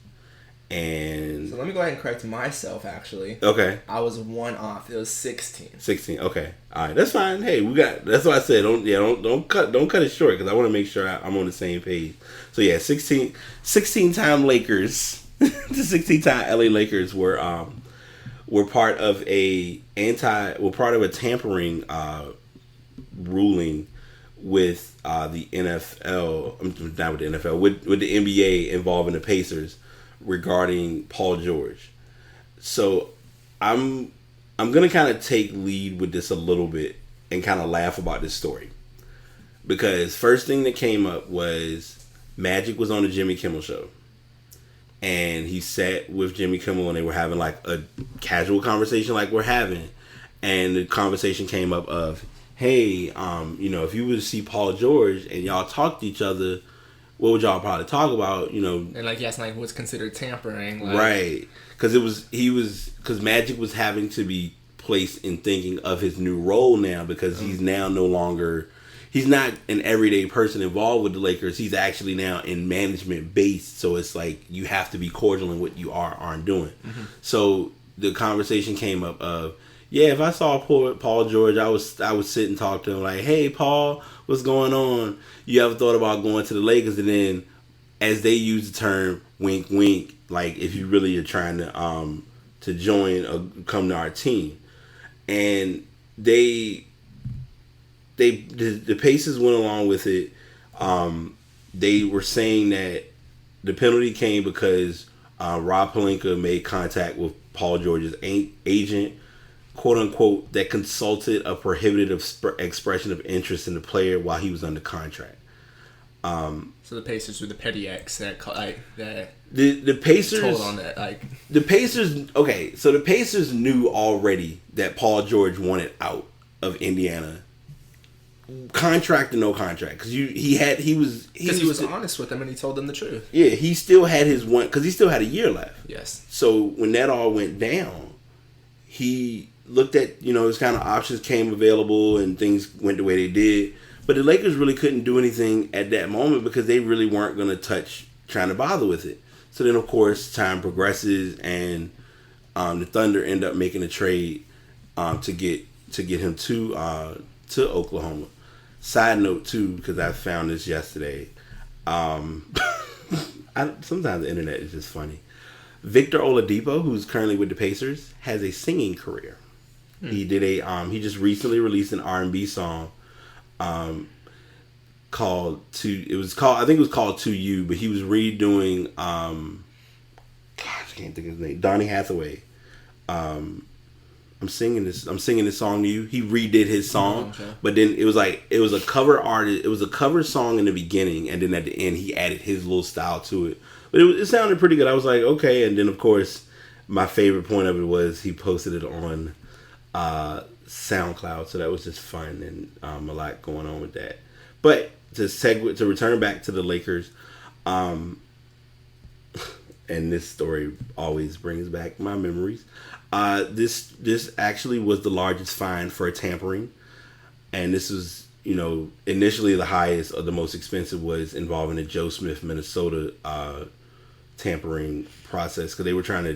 Speaker 1: And
Speaker 2: so let me go ahead and correct myself, actually.
Speaker 1: Okay.
Speaker 2: I was one off. It was 16.
Speaker 1: 16, okay. All right, that's fine. Hey, that's why I said don't cut it short, because I want to make sure I'm on the same page. So yeah, 16-time Lakers the 16-time LA Lakers were part of a tampering ruling with the NFL. Not with the NFL, with the NBA involving the Pacers regarding Paul George. So I'm gonna kind of take lead with this a little bit and kind of laugh about this story, because first thing that came up was Magic was on the Jimmy Kimmel show, and he sat with Jimmy Kimmel and they were having like a casual conversation like we're having, and the conversation came up of, hey, if you were to see Paul George and y'all talk to each other, what would y'all probably talk about?
Speaker 2: And like, yes, like what's considered tampering, like,
Speaker 1: right? Because Magic was having to be placed in thinking of his new role now, because he's now no longer, he's not an everyday person involved with the Lakers. He's actually now in management based. So it's like you have to be cordial in what you aren't doing. Mm-hmm. So the conversation came up of, yeah, if I saw Paul George, I would sit and talk to him like, hey, Paul, what's going on? You ever thought about going to the Lakers? And then, as they use the term, wink, wink, like if you really are trying to join or come to our team. And the Pacers went along with it. They were saying that the penalty came because Rob Pelinka made contact with Paul George's agent, quote unquote, that consulted a prohibited expression of interest in the player while he was under contract.
Speaker 2: So the Pacers were the petty acts that
Speaker 1: the Pacers
Speaker 2: told on that, like
Speaker 1: the Pacers. Okay, so the Pacers knew already that Paul George wanted out of Indiana, contract or no contract, because he was
Speaker 2: honest with them and he told them the truth.
Speaker 1: Yeah, he still had his one, because he still had a year left.
Speaker 2: Yes.
Speaker 1: So when that all went down, he looked at, his kind of options came available and things went the way they did. But the Lakers really couldn't do anything at that moment because they really weren't going to trying to bother with it. So then, of course, time progresses and the Thunder end up making a trade to get him to Oklahoma. Side note, too, because I found this yesterday. Sometimes the internet is just funny. Victor Oladipo, who's currently with the Pacers, has a singing career. He did he just recently released an R&B song called To You, but he was redoing I can't think of his name, Donny Hathaway. I'm singing this song to you. He redid his song, but then it was a cover artist. It was a cover song in the beginning, and then at the end he added his little style to it. But it sounded pretty good. I was like, okay. And then of course, my favorite point of it was he posted it on SoundCloud, so that was just fun and a lot going on with that. But to return back to the Lakers, and this story always brings back my memories. This actually was the largest fine for tampering, and this was, initially the highest or the most expensive was involving the Joe Smith, Minnesota tampering process, because they were trying to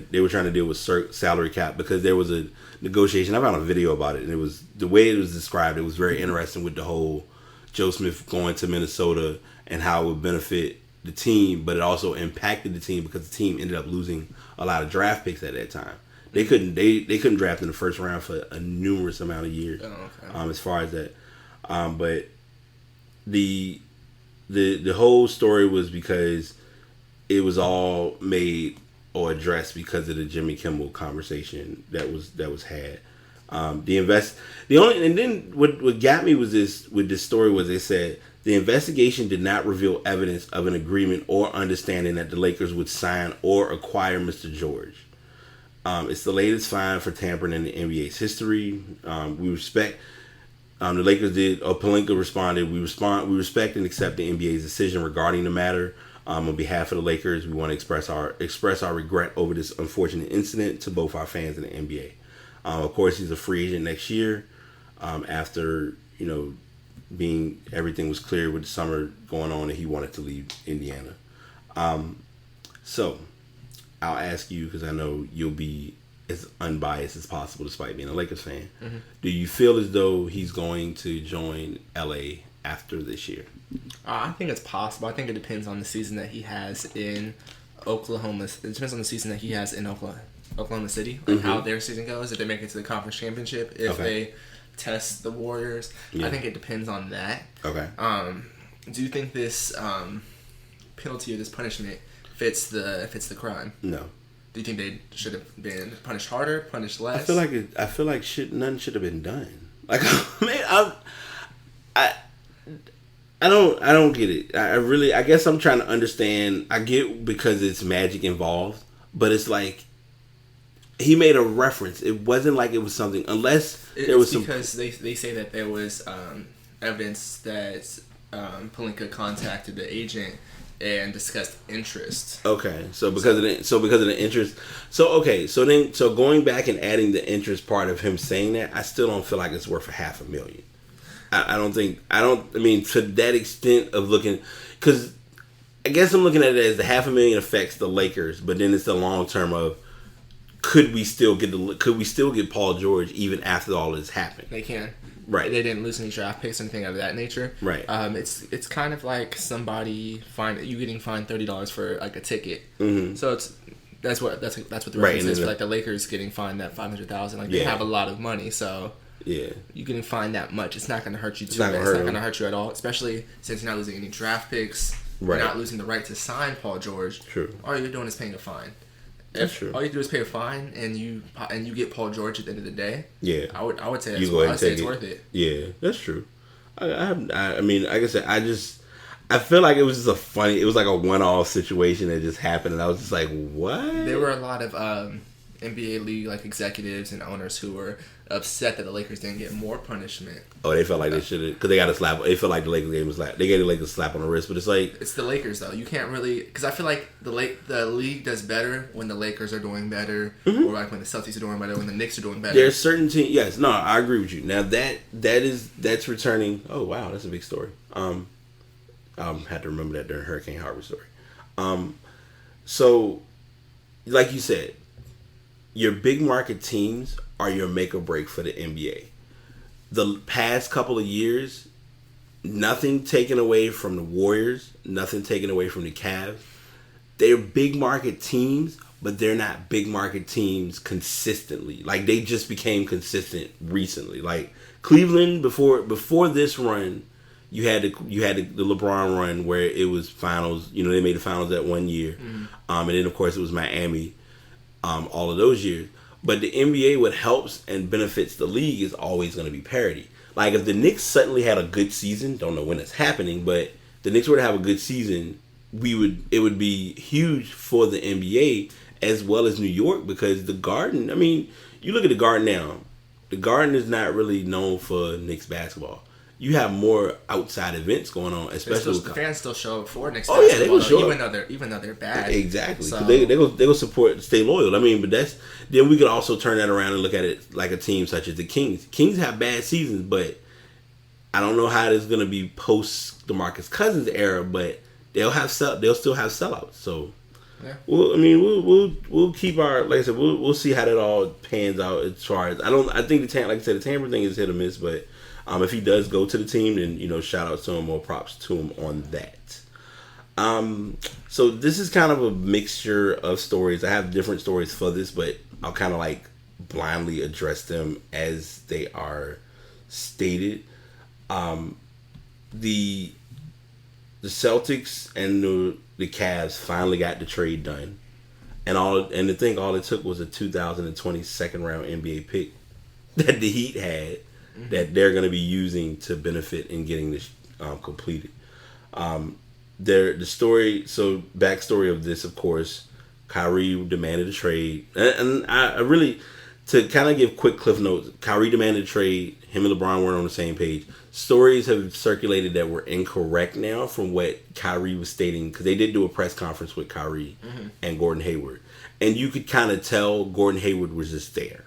Speaker 1: deal with salary cap, because there was a negotiation. I found a video about it, and it was the way it was described. It was very interesting with the whole Joe Smith going to Minnesota and how it would benefit the team, but it also impacted the team because the team ended up losing a lot of draft picks at that time. They couldn't draft in the first round for a numerous amount of years.
Speaker 2: Oh, okay.
Speaker 1: As far as that, but the whole story was because it was all made or addressed because of the Jimmy Kimmel conversation that was had. And then what got me was this story was they said the investigation did not reveal evidence of an agreement or understanding that the Lakers would sign or acquire Mr. George. It's the latest fine for tampering in the NBA's history. We respect. The Lakers did. Pelinka responded. We respect and accept the NBA's decision regarding the matter. On behalf of the Lakers, we want to express our regret over this unfortunate incident to both our fans and the NBA. Of course, he's a free agent next year. After everything was clear with the summer going on, and he wanted to leave Indiana. So I'll ask you, because I know you'll be as unbiased as possible despite being a Lakers fan. Mm-hmm. Do you feel as though he's going to join LA after this year?
Speaker 2: I think it's possible. I think it depends on the season that he has in Oklahoma. It depends on the season that he has in Oklahoma City, like how their season goes. If they make it to the conference championship, if they test the Warriors, I think it depends on that.
Speaker 1: Okay.
Speaker 2: Do you think this penalty or this punishment fits the crime?
Speaker 1: No.
Speaker 2: Do you think they should have been punished harder, punished less?
Speaker 1: I feel like none should have been done. Like, man, I don't get it. I guess I'm trying to understand. I get because it's magic involved, but it's like he made a reference. It wasn't like it was something unless there was some.
Speaker 2: Because they say that there was evidence that Pelinka contacted the agent and discussed interest.
Speaker 1: Okay, so because of the interest, so going back and adding the interest part of him saying that, I still don't feel like it's worth $500,000. I mean, to that extent of looking, because I guess I'm looking at it as the $500,000 affects the Lakers, but then it's the long term of could we still get Paul George even after all this happened?
Speaker 2: They can.
Speaker 1: Right.
Speaker 2: They didn't lose any draft picks or anything of that nature.
Speaker 1: Right.
Speaker 2: It's kind of like somebody getting fined $30 for like a ticket.
Speaker 1: Mm-hmm.
Speaker 2: So that's what the reference is for, like the Lakers getting fined that $500,000. Like they have a lot of money, so you getting fined that much, it's not going to hurt you too much. It's not going to hurt you at all, especially since you're not losing any draft picks. Right. You're not losing the right to sign Paul George.
Speaker 1: True.
Speaker 2: All you're doing is paying a fine.
Speaker 1: That's true.
Speaker 2: All you do is pay a fine, and you get Paul George at the end of the day.
Speaker 1: Yeah,
Speaker 2: I would say
Speaker 1: it's
Speaker 2: worth it.
Speaker 1: Yeah, that's true. I mean, like I said, I feel like it was just it was like a one-off situation that just happened, and I was just like, what?
Speaker 2: There were a lot of NBA league like executives and owners who were upset that the Lakers didn't get more punishment.
Speaker 1: Oh, they felt like they should have, because they got a slap. They felt like the Lakers gave them a slap. They gave the Lakers a slap on the wrist, but it's like
Speaker 2: it's the Lakers though. You can't really, because I feel like the league does better when the Lakers are doing better, or like when the Celtics are doing better, when the Knicks are doing better.
Speaker 1: There's certain teams. Yes, no, I agree with you. Now that's returning. Oh wow, that's a big story. Had to remember that during Hurricane Harvey story. So, like you said, your big market teams are your make or break for the NBA. The past couple of years, nothing taken away from the Warriors, nothing taken away from the Cavs. They're big market teams, but they're not big market teams consistently. Like, they just became consistent recently. Like, Cleveland, before this run, you had the LeBron run where it was finals. You know, they made the finals that one year. And then, of course, it was Miami all of those years. But the NBA, what helps and benefits the league is always going to be parity. Like, if the Knicks suddenly had a good season, don't know when it's happening, but the Knicks were to have a good season, it would be huge for the NBA as well as New York, because the Garden, I mean, you look at the Garden now, the Garden is not really known for Knicks basketball. You have more outside events going on, especially
Speaker 2: the fans still show up for Knicks.
Speaker 1: Oh yeah, they will show
Speaker 2: up, even though they're bad.
Speaker 1: Exactly,
Speaker 2: so.
Speaker 1: they go support, stay loyal. I mean, but then we could also turn that around and look at it like a team such as the Kings. Kings have bad seasons, but I don't know how it's going to be post DeMarcus Cousins era. But they'll still have sellouts. So,
Speaker 2: yeah.
Speaker 1: Well, I mean, we'll keep our, like I said, we'll see how that all pans out as far as I think like I said, the Tampa thing is hit or miss, but. If he does go to the team, then, shout out to him or props to him on that. So this is kind of a mixture of stories. I have different stories for this, but I'll kind of like blindly address them as they are stated. The Celtics and the Cavs finally got the trade done, and all it took was a 2020 second round NBA pick that the Heat had. That they're going to be using to benefit in getting this completed. Backstory of this, of course, Kyrie demanded a trade, and I really, to kind of give quick cliff notes, Kyrie demanded a trade. Him and LeBron weren't on the same page. Stories have circulated that were incorrect now from what Kyrie was stating, because they did do a press conference with Kyrie and Gordon Hayward, and you could kind of tell Gordon Hayward was just there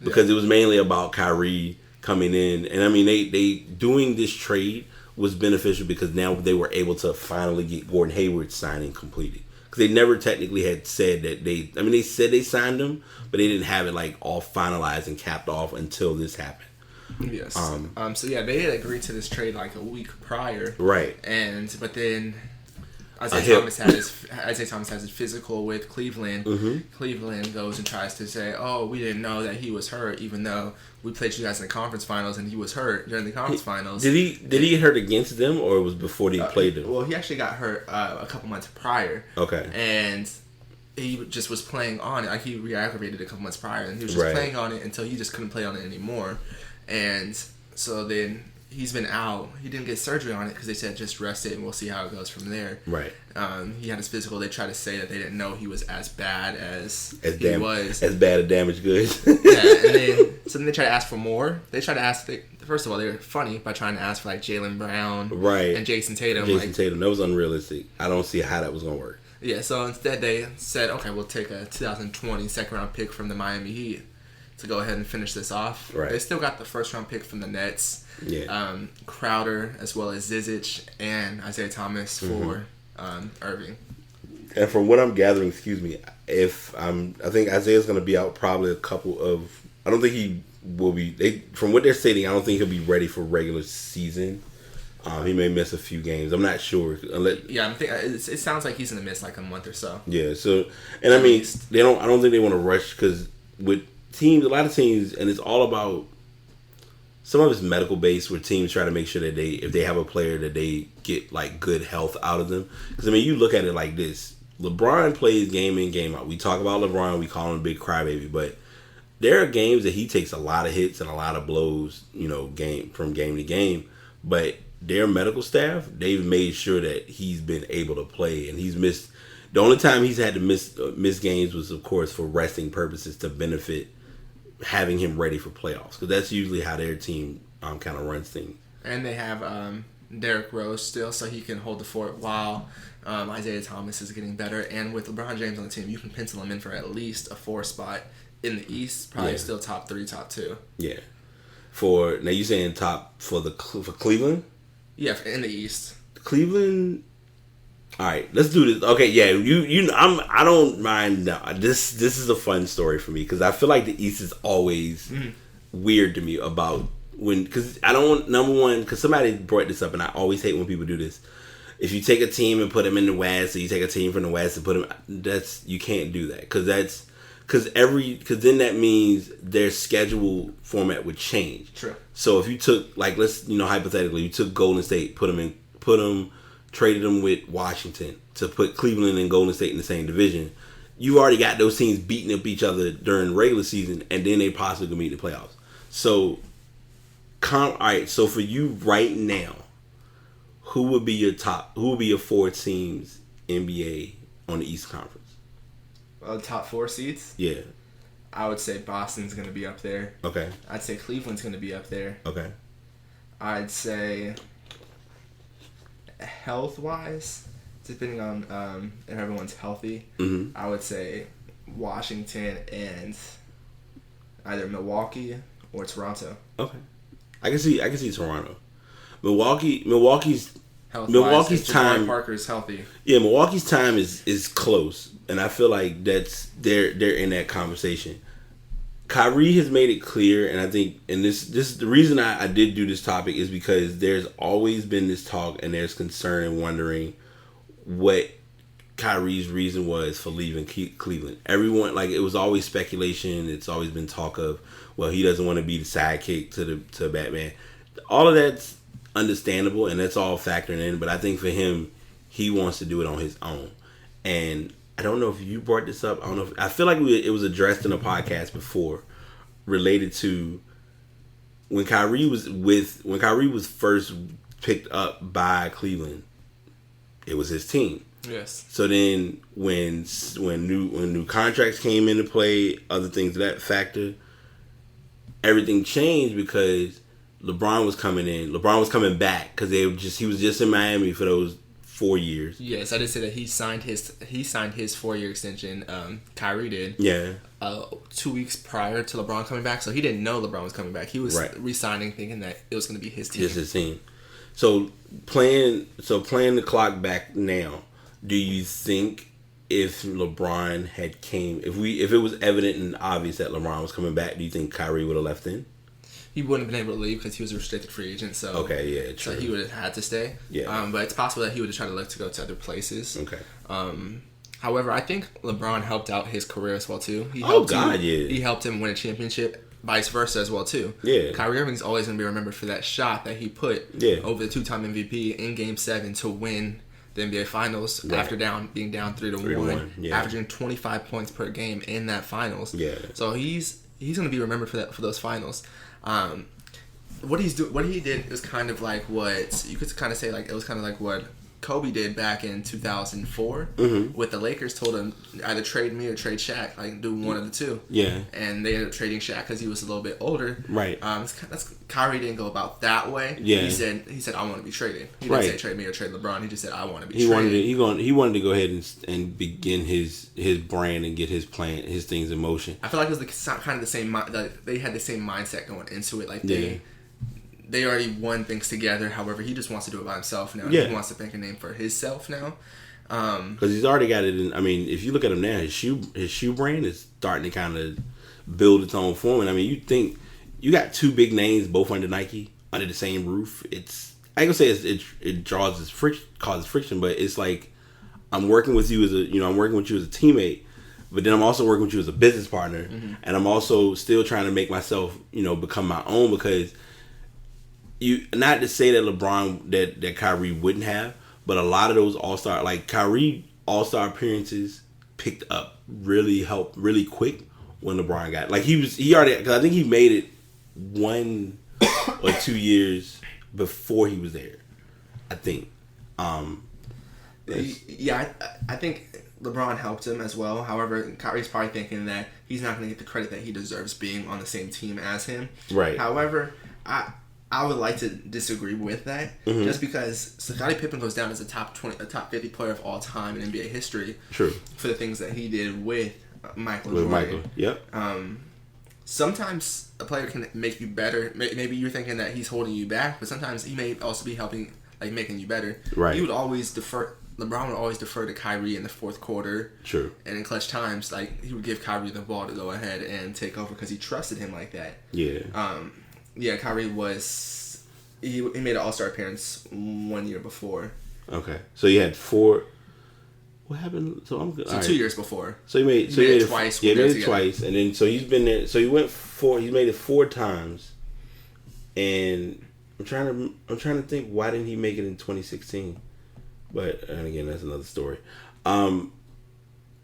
Speaker 1: because it was mainly about Kyrie coming in. And I mean, they doing this trade was beneficial because now they were able to finally get Gordon Hayward's signing completed. Because they never technically had said that they said they signed him, but they didn't have it like all finalized and capped off until this happened.
Speaker 2: Yes. So yeah, they had agreed to this trade like a week prior.
Speaker 1: Right.
Speaker 2: But then Isaiah Thomas has his physical with Cleveland.
Speaker 1: Mm-hmm.
Speaker 2: Cleveland goes and tries to say, "Oh, we didn't know that he was hurt, even though we played you guys in the conference finals and he was hurt during the conference finals."
Speaker 1: Did he get hurt against them, or it was before they played them?
Speaker 2: Well, he actually got hurt a couple months prior.
Speaker 1: Okay.
Speaker 2: And he just was playing on it. Like, he re-aggravated a couple months prior, and he was just playing on it until he just couldn't play on it anymore. And so then he's been out. He didn't get surgery on it because they said just rest it and we'll see how it goes from there.
Speaker 1: Right.
Speaker 2: He had his physical. They tried to say that they didn't know he was as bad as he was.
Speaker 1: As bad as damaged goods.
Speaker 2: Yeah, and then they tried to ask for more. They tried to ask. First of all, they were funny by trying to ask for like Jaylen Brown,
Speaker 1: right,
Speaker 2: and Jason Tatum.
Speaker 1: Tatum. That was unrealistic. I don't see how that was gonna work.
Speaker 2: Yeah, so instead they said, okay, we'll take a 2020 second-round pick from the Miami Heat to go ahead and finish this off.
Speaker 1: Right.
Speaker 2: They still got the first-round pick from the Nets.
Speaker 1: Yeah.
Speaker 2: Crowder, as well as Zizic and Isaiah Thomas for Irving.
Speaker 1: And from what I'm gathering, I think Isaiah's going to be out probably a couple of. I don't think he will be. From what they're stating, I don't think he'll be ready for regular season. He may miss a few games. I'm not sure.
Speaker 2: It sounds like he's gonna miss like a month or so.
Speaker 1: Yeah. So, and I mean, they don't. I don't think they want to rush because with teams, a lot of teams, and it's all about. Some of it's medical based, where teams try to make sure that if they have a player, that they get like good health out of them. Because I mean, you look at it like this: LeBron plays game in, game out. We talk about LeBron, we call him a big crybaby, but there are games that he takes a lot of hits and a lot of blows, from game to game, but their medical staff, they've made sure that he's been able to play, and he's missed. The only time he's had to miss games was, of course, for resting purposes to benefit having him ready for playoffs, because that's usually how their team kind of runs things.
Speaker 2: And they have Derrick Rose still, so he can hold the fort while Isaiah Thomas is getting better. And with LeBron James on the team, you can pencil him in for at least a 4 spot in the East, probably still top 3, top 2. Yeah.
Speaker 1: Now you saying top for Cleveland?
Speaker 2: Yeah, in the East.
Speaker 1: Cleveland. All right, let's do this. Okay, yeah, I don't mind. This is a fun story for me because I feel like the East is always weird to me about because I don't because somebody brought this up and I always hate when people do this. If you take a team and put them in the West, or you take a team from the West and put them, you can't do that because then that means their schedule format would change.
Speaker 2: True.
Speaker 1: So if you took let's hypothetically you took Golden State, traded them with Washington to put Cleveland and Golden State in the same division, you already got those teams beating up each other during the regular season, and then they possibly can meet in the playoffs. So, all right. So for you right now, who would be your 4 teams NBA on the East Conference?
Speaker 2: Top 4 seeds?
Speaker 1: Yeah.
Speaker 2: I would say Boston's going to be up there.
Speaker 1: Okay.
Speaker 2: I'd say Cleveland's going to be up there.
Speaker 1: Okay.
Speaker 2: I'd say health-wise, depending on if everyone's healthy, I would say Washington and either Milwaukee or Toronto.
Speaker 1: Okay. I can see Toronto. Milwaukee's time.
Speaker 2: Parker's healthy.
Speaker 1: Yeah, Milwaukee's time is close, and I feel like they're in that conversation. Kyrie has made it clear, and I think, and this the reason I did do this topic is because there's always been this talk, and there's concern and wondering what Kyrie's reason was for leaving Cleveland. Everyone, it was always speculation. It's always been talk of, well, he doesn't want to be the sidekick to Batman. All of that's understandable, and that's all factoring in. But I think for him, he wants to do it on his own. And I don't know if you brought this up. I feel like it was addressed in a podcast before, related to when Kyrie was first picked up by Cleveland. It was his team.
Speaker 2: Yes.
Speaker 1: So then when new contracts came into play, other things of that factor, everything changed because LeBron was coming in. LeBron was coming back because he was just in Miami for those 4 years.
Speaker 2: Yes, I did say that he signed his 4-year extension. Kyrie did.
Speaker 1: Yeah.
Speaker 2: 2 weeks prior to LeBron coming back, so he didn't know LeBron was coming back. He was re-signing, thinking that it was going to be his team.
Speaker 1: Just his team. So playing the clock back now, do you think if LeBron if it was evident and obvious that LeBron was coming back, do you think Kyrie would have left in?
Speaker 2: he wouldn't have been able to leave because he was a restricted free agent. So
Speaker 1: okay, yeah, true.
Speaker 2: So he would have had to stay.
Speaker 1: Yeah.
Speaker 2: But it's possible that he would have tried to look to go to other places.
Speaker 1: Okay.
Speaker 2: However, I think LeBron helped out his career as well too. He helped him win a championship. Vice versa as well too.
Speaker 1: Yeah.
Speaker 2: Kyrie Irving's always going to be remembered for that shot that he put over the 2-time MVP in Game 7 to win the NBA Finals after being down 3-1, averaging 25 points per game in that Finals.
Speaker 1: Yeah.
Speaker 2: So he's going to be remembered for those Finals. What he did is kind of like what you could kind of say, like it was kind of like what Kobe did back in 2004 with the Lakers. Told him either trade me or trade Shaq, like do one of the two.
Speaker 1: Yeah.
Speaker 2: And they ended up trading Shaq because he was a little bit older.
Speaker 1: Right.
Speaker 2: Kyrie didn't go about that way.
Speaker 1: Yeah.
Speaker 2: He said I want to be traded. He didn't say trade me or trade LeBron. He just said I want to be
Speaker 1: he
Speaker 2: traded.
Speaker 1: He wanted to go ahead and begin his brand and get his plan, his things in motion.
Speaker 2: I feel like it was kind of the same. They had the same mindset going into it. Like they already won things together. However, he just wants to do it by himself now.
Speaker 1: Yeah.
Speaker 2: He wants to make a name for himself now.
Speaker 1: Because he's already got it in. I mean, if you look at him now, his shoe brand is starting to kind of build its own form. And I mean, you think you got two big names both under Nike under the same roof. I ain't gonna say it causes friction, but it's like I'm working with you as a teammate, but then I'm also working with you as a business partner, and I'm also still trying to make myself become my own because. Not to say that LeBron that Kyrie wouldn't have, but a lot of those All-Star, like Kyrie All-Star appearances picked up really quick when LeBron got, like he already, because I think he made it 1 or 2 years before he was there. I think.
Speaker 2: Yeah, I think LeBron helped him as well. However, Kyrie's probably thinking that he's not going to get the credit that he deserves being on the same team as him.
Speaker 1: Right.
Speaker 2: However, I would like to disagree with that, just because Scottie Pippen goes down as a top 50 player of all time in NBA history.
Speaker 1: True.
Speaker 2: For the things that he did with Michael Jordan.
Speaker 1: Michael, yep.
Speaker 2: Sometimes a player can make you better. Maybe you're thinking that he's holding you back, but sometimes he may also be helping, like making you better.
Speaker 1: Right.
Speaker 2: LeBron would always defer to Kyrie in the fourth quarter.
Speaker 1: True.
Speaker 2: And in clutch times, like he would give Kyrie the ball to go ahead and take over because he trusted him like that.
Speaker 1: Yeah.
Speaker 2: Yeah, Kyrie he made an All-Star appearance 1 year before.
Speaker 1: Okay, so he had 4. What happened? So
Speaker 2: 2 years before.
Speaker 1: So he made it
Speaker 2: twice.
Speaker 1: Yeah, he made it twice, and then so he's been there. So he went 4. He made it 4 times, and I'm trying to think why didn't he make it in 2016? But and again, that's another story. All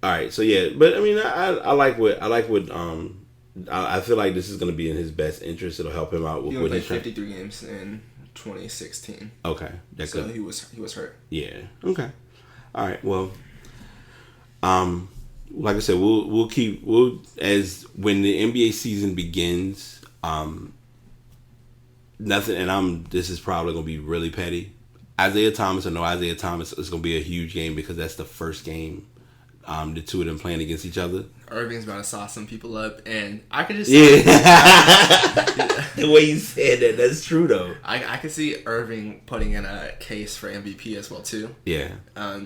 Speaker 1: right, so yeah, but I mean, I like what I feel like this is going to be in his best interest. It'll help him out with
Speaker 2: he played 53 games in 2016.
Speaker 1: Okay, that's
Speaker 2: so good. He was hurt.
Speaker 1: Yeah. Okay. All right. Well, like I said, we'll as when the NBA season begins, nothing. And this is probably going to be really petty. Isaiah Thomas or no Isaiah Thomas, it's going to be a huge game because that's the first game. The two of them playing against each other.
Speaker 2: Irving's about to sauce some people up, and I could just
Speaker 1: the way you said that's true though.
Speaker 2: I could see Irving putting in a case for MVP as well too.
Speaker 1: Yeah.
Speaker 2: I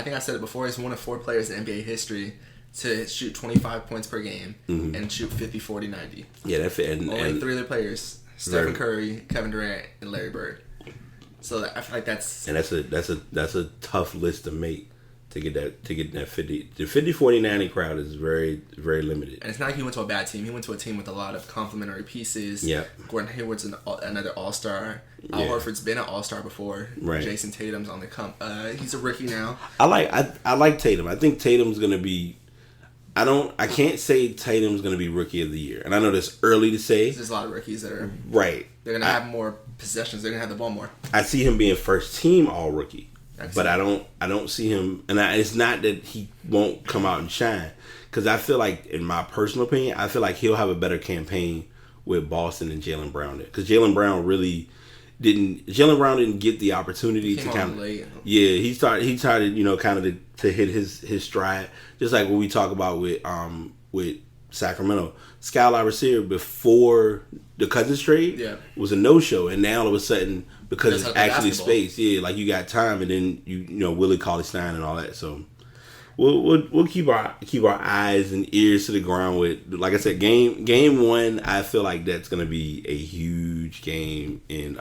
Speaker 2: think I said it before. He's one of 4 players in NBA history to shoot 25 points per game and shoot 50, 40, 90.
Speaker 1: Yeah, that's it.
Speaker 2: Only 3 other players: Stephen Curry, Kevin Durant, and Larry Bird. So I feel like that's
Speaker 1: a tough list to make. To get that 50, the 50-40-90 crowd is very, very limited.
Speaker 2: And it's not like he went to a bad team. He went to a team with a lot of complementary pieces.
Speaker 1: Yeah.
Speaker 2: Gordon Hayward's another All-Star. Al Horford's been an All-Star before.
Speaker 1: Right.
Speaker 2: Jason Tatum's on the he's a rookie now.
Speaker 1: I like Tatum. I think Tatum's gonna be. I can't say Tatum's gonna be Rookie of the Year, and I know that's early to say.
Speaker 2: There's a lot of rookies that are
Speaker 1: right.
Speaker 2: They're gonna have more possessions. They're gonna have the ball more.
Speaker 1: I see him being first team All Rookie. But I don't see him, and it's not that he won't come out and shine, because I feel like, in my personal opinion, I feel like he'll have a better campaign with Boston than Jaylen Brown did, because Jaylen Brown didn't get the opportunity to kind of
Speaker 2: late.
Speaker 1: Yeah, he started kind of to hit his stride, just like what we talk about with Sacramento. Sky Larissere before the Cousins trade was a no-show, and now all of a sudden, because it's actually space, like you got time, and then you Willie Cauley-Stein and all that. So we'll keep our eyes and ears to the ground with, like I said, game one. I feel like that's gonna be a huge game in.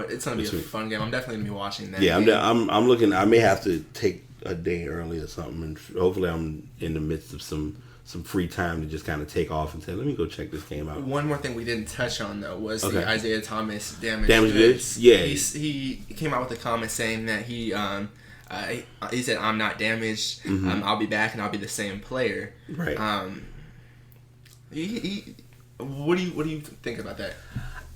Speaker 2: It's gonna be a fun game. I'm definitely gonna be watching that.
Speaker 1: Yeah,
Speaker 2: game.
Speaker 1: I'm looking. I may have to take a day early or something, and hopefully I'm in the midst of some free time to just kind of take off and say, let me go check this game out.
Speaker 2: One more thing we didn't touch on though was the Isaiah Thomas damaged
Speaker 1: goods. Yeah,
Speaker 2: he came out with a comment saying that he said, I'm not damaged.
Speaker 1: Mm-hmm.
Speaker 2: I'll be back and I'll be the same player.
Speaker 1: Right.
Speaker 2: What do you think about that?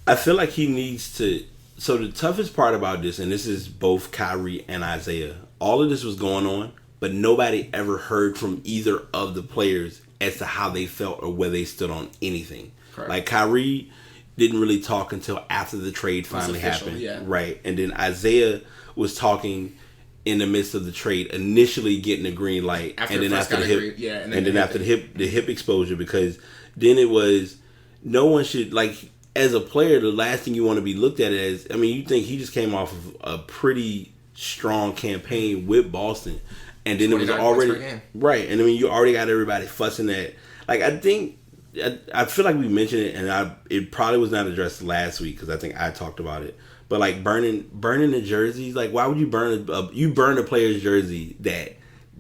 Speaker 1: I feel like he needs to. So the toughest part about this, and this is both Kyrie and Isaiah, all of this was going on, but nobody ever heard from either of the players as to how they felt or where they stood on anything. Correct. Like Kyrie didn't really talk until after the trade finally happened. Yeah. Right. And then Isaiah was talking in the midst of the trade, initially getting the green light, and then after the hip, the hip exposure, because then it was no one should, like, as a player, the last thing you want to be looked at as, I mean, you think he just came off of a pretty strong campaign with Boston, and then it was already right, and I mean, you already got everybody fussing at, like, I feel like we mentioned it, and it probably was not addressed last week because I think I talked about it. But like burning the jerseys, like why would you burn a player's jersey that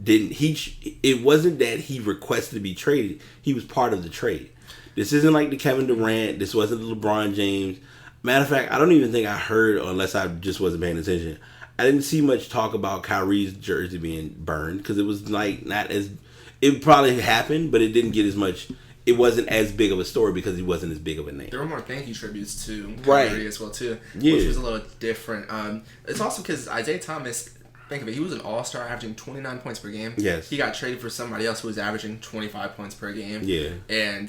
Speaker 1: didn't it wasn't that he requested to be traded. He was part of the trade. This isn't like the Kevin Durant. This wasn't the LeBron James. Matter of fact, I don't even think I heard, unless I just wasn't paying attention, I didn't see much talk about Kyrie's jersey being burned because it was like not as, it probably happened, but it didn't get as much. It wasn't as big of a story because he wasn't as big of a name.
Speaker 2: There were more thank you tributes to Kyrie as well too, which was a little different. It's also because Isaiah Thomas, think of it, he was an all-star averaging 29 points per game.
Speaker 1: Yes.
Speaker 2: He got traded for somebody else who was averaging 25 points per game.
Speaker 1: Yeah.
Speaker 2: And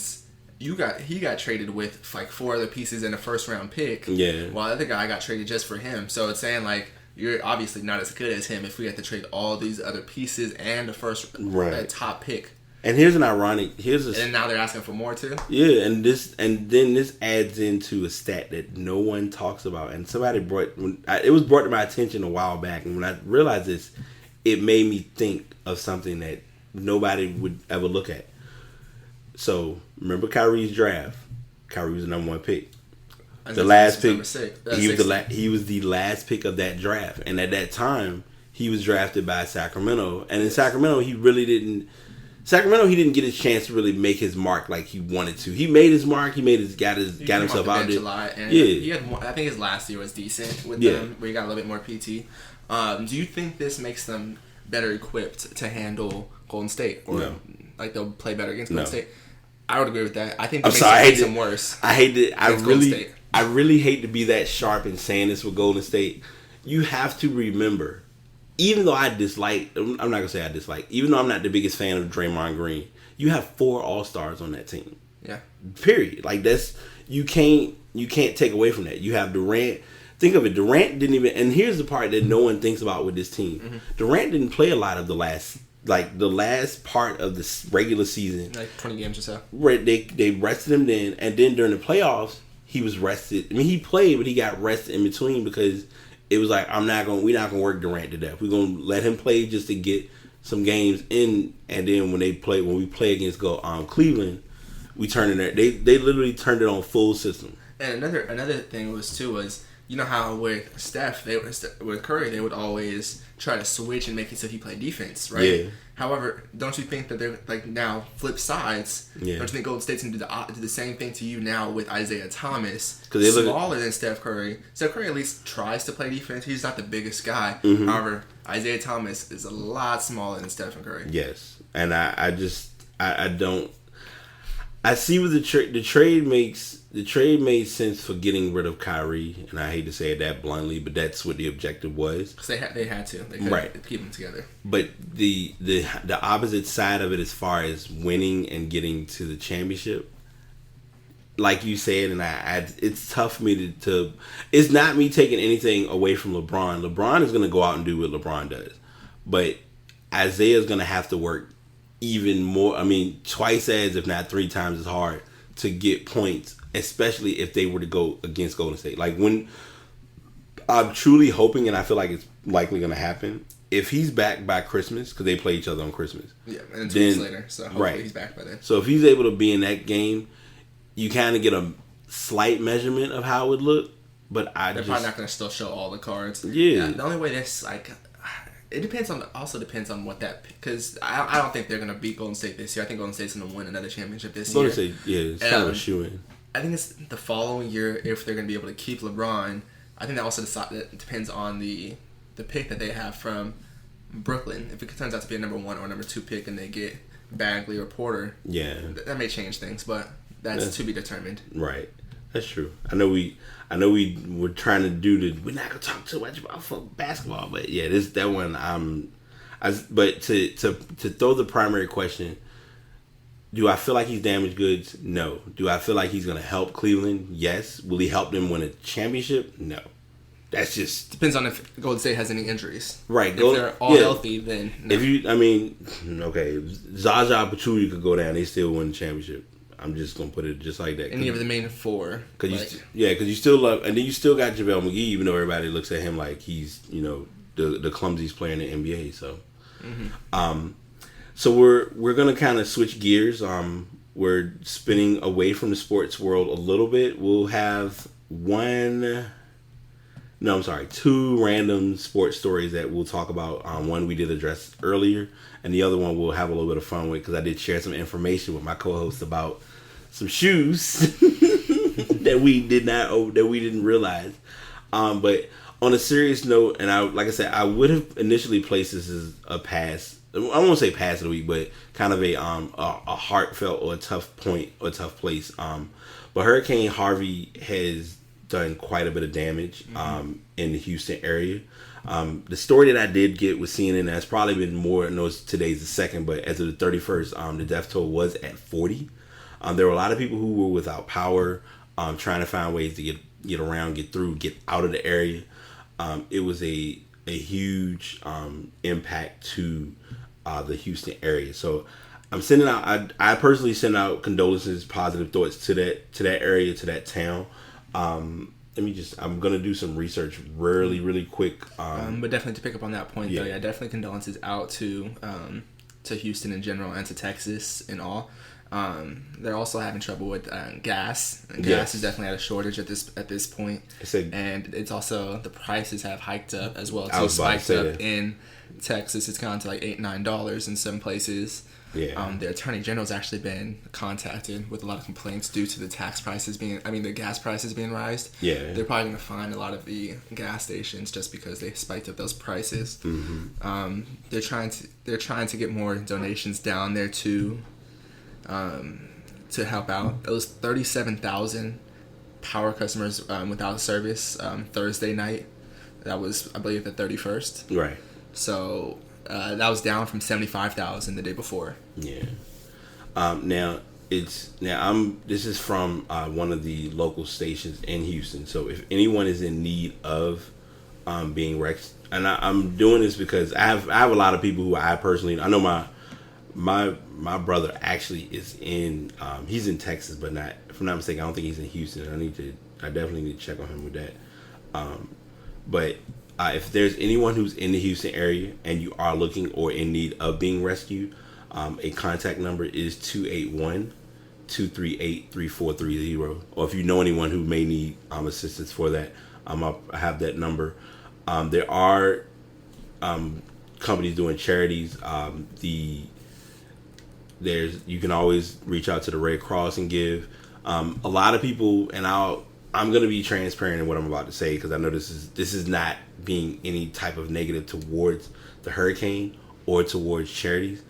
Speaker 2: he got traded with like 4 other pieces and a first-round pick.
Speaker 1: Yeah.
Speaker 2: While the other guy got traded just for him. So it's saying like, you're obviously not as good as him if we had to trade all these other pieces and the top pick. And
Speaker 1: here's an ironic.
Speaker 2: And now they're asking for more too.
Speaker 1: Yeah, and then this adds into a stat that no one talks about. And somebody it was brought to my attention a while back, and when I realized this, it made me think of something that nobody would ever look at. So remember Kyrie's draft. Kyrie was the number 1 pick. The last pick. He was the last pick of that draft, and at that time he was drafted by Sacramento. And in Sacramento, he didn't get his chance to really make his mark like he wanted to. He made his mark. He got himself out there.
Speaker 2: He had I think his last year was decent with them, where he got a little bit more PT. Do you think this makes them better equipped to handle Golden State, or like they'll play better against Golden State? I would agree with that. I think that makes them worse.
Speaker 1: I really hate to be that sharp in saying this with Golden State. You have to remember, even though I'm not going to say I dislike, even though I'm not the biggest fan of Draymond Green, you have 4 All-Stars on that team.
Speaker 2: Yeah.
Speaker 1: Period. Like, that's, you can't take away from that. You have Durant. Think of it. Durant didn't even, and here's the part that no one thinks about with this team. Mm-hmm. Durant didn't play a lot of the last part of the regular season.
Speaker 2: Like 20 games or so.
Speaker 1: Right. They rested him then, and then during the playoffs, he was rested. I mean, he played, but he got rested in between because it was like, we're not gonna work Durant to death. We're gonna let him play just to get some games in, and then when we play against Cleveland, we turn it. They literally turned it on full system.
Speaker 2: And another thing was you know how with Steph, with Curry, they would always try to switch and make it so he played defense, right? Yeah. However, don't you think that they're like now flip sides? Yeah. Don't you think Golden State's gonna do the same thing to you now with Isaiah Thomas, smaller than Steph Curry? Steph Curry at least tries to play defense. He's not the biggest guy. Mm-hmm. However, Isaiah Thomas is a lot smaller than Stephen Curry.
Speaker 1: Yes, and I don't. I see what the trade makes. The trade made sense for getting rid of Kyrie, and I hate to say it that bluntly, but that's what the objective was.
Speaker 2: Because they had to. They couldn't keep them together.
Speaker 1: But the opposite side of it, as far as winning and getting to the championship, like you said, and it's tough for me to. It's not me taking anything away from LeBron. LeBron is going to go out and do what LeBron does, but Isaiah is going to have to work even more. I mean, twice as, if not 3 times as hard to get points, especially if they were to go against Golden State. Like, when I'm truly hoping, and I feel like it's likely going to happen, if he's back by Christmas, because they play each other on Christmas.
Speaker 2: Yeah, and 2 weeks later, so hopefully he's back by then.
Speaker 1: So if he's able to be in that game, you kind of get a slight measurement of how it would look. But
Speaker 2: they're probably not going to still show all the cards.
Speaker 1: Yeah.
Speaker 2: The only way this, like, it depends on what that, because I don't think they're going to beat Golden State this year. I think Golden State's going to win another championship this year.
Speaker 1: Golden State, yeah, it's kind of a shoo-in.
Speaker 2: I think it's the following year if they're going to be able to keep LeBron. I think that also that depends on the pick that they have from Brooklyn. If it turns out to be a number 1 or number 2 pick and they get Bagley or Porter, that may change things, but that's to be determined.
Speaker 1: Right, that's true. I know we were trying to do we're not gonna talk too much about basketball, but yeah, that one but to throw the primary question. Do I feel like he's damaged goods? No. Do I feel like he's going to help Cleveland? Yes. Will he help them win a championship? No. That's just...
Speaker 2: Depends on if Golden State has any injuries.
Speaker 1: Right.
Speaker 2: If they're all healthy, then no.
Speaker 1: Okay, Zaza Pachulia could go down. They still win the championship. I'm just going to put it just like that.
Speaker 2: Any of the main 4.
Speaker 1: Because you still love... And then you still got JaVale McGee, even though everybody looks at him like he's, the clumsiest player in the NBA. So... Mm-hmm. So we're gonna kind of switch gears. We're spinning away from the sports world a little bit. We'll have 2 random sports stories that we'll talk about. One we did address earlier, and the other one we'll have a little bit of fun with because I did share some information with my co-host about some shoes that we didn't realize. But on a serious note, and I would have initially placed this as a pass. I won't say pass of the week, but kind of a heartfelt or a tough point or a tough place. But Hurricane Harvey has done quite a bit of damage in the Houston area. The story that I did get with CNN that's probably been more. I know today's the 2nd, but as of the 31st, the death toll was at 40. There were a lot of people who were without power, trying to find ways to get around, get through, get out of the area. It was a huge impact to the Houston area. So I'm sending out. I personally send out condolences, positive thoughts to that area, to that town. I'm gonna do some research really quick.
Speaker 2: But definitely to pick up on that point, though, definitely condolences out to Houston in general and to Texas and all. They're also having trouble with gas. Gas is definitely at a shortage at this point, and it's also the prices have hiked up as well. Too, spiked up in Texas. It's gone to like $8-9 in some places. Yeah. The Attorney General's actually been contacted with a lot of complaints due to the gas prices being raised. Yeah. They're probably going to fine a lot of the gas stations just because they spiked up those prices. Mm-hmm. They're trying to get more donations down there to help out. It was 37,000 power customers without service Thursday night. That was, I believe, the 31st. Right. So that was down from 75,000 the day before.
Speaker 1: Yeah. This is from one of the local stations in Houston. So if anyone is in need of being wrecked, and I'm doing this because I have a lot of people who I know my brother actually is in he's in Texas, but not, if I'm not mistaken, I don't think he's in Houston. I definitely need to check on him with that. But if there's anyone who's in the Houston area and you are looking or in need of being rescued, a contact number is 281-238-3430. Or if you know anyone who may need assistance for that, I have that number. There are companies doing charities. You can always reach out to the Red Cross and give. A lot of people, and I'm going to be transparent in what I'm about to say because I know this is not being any type of negative towards the hurricane or towards charities.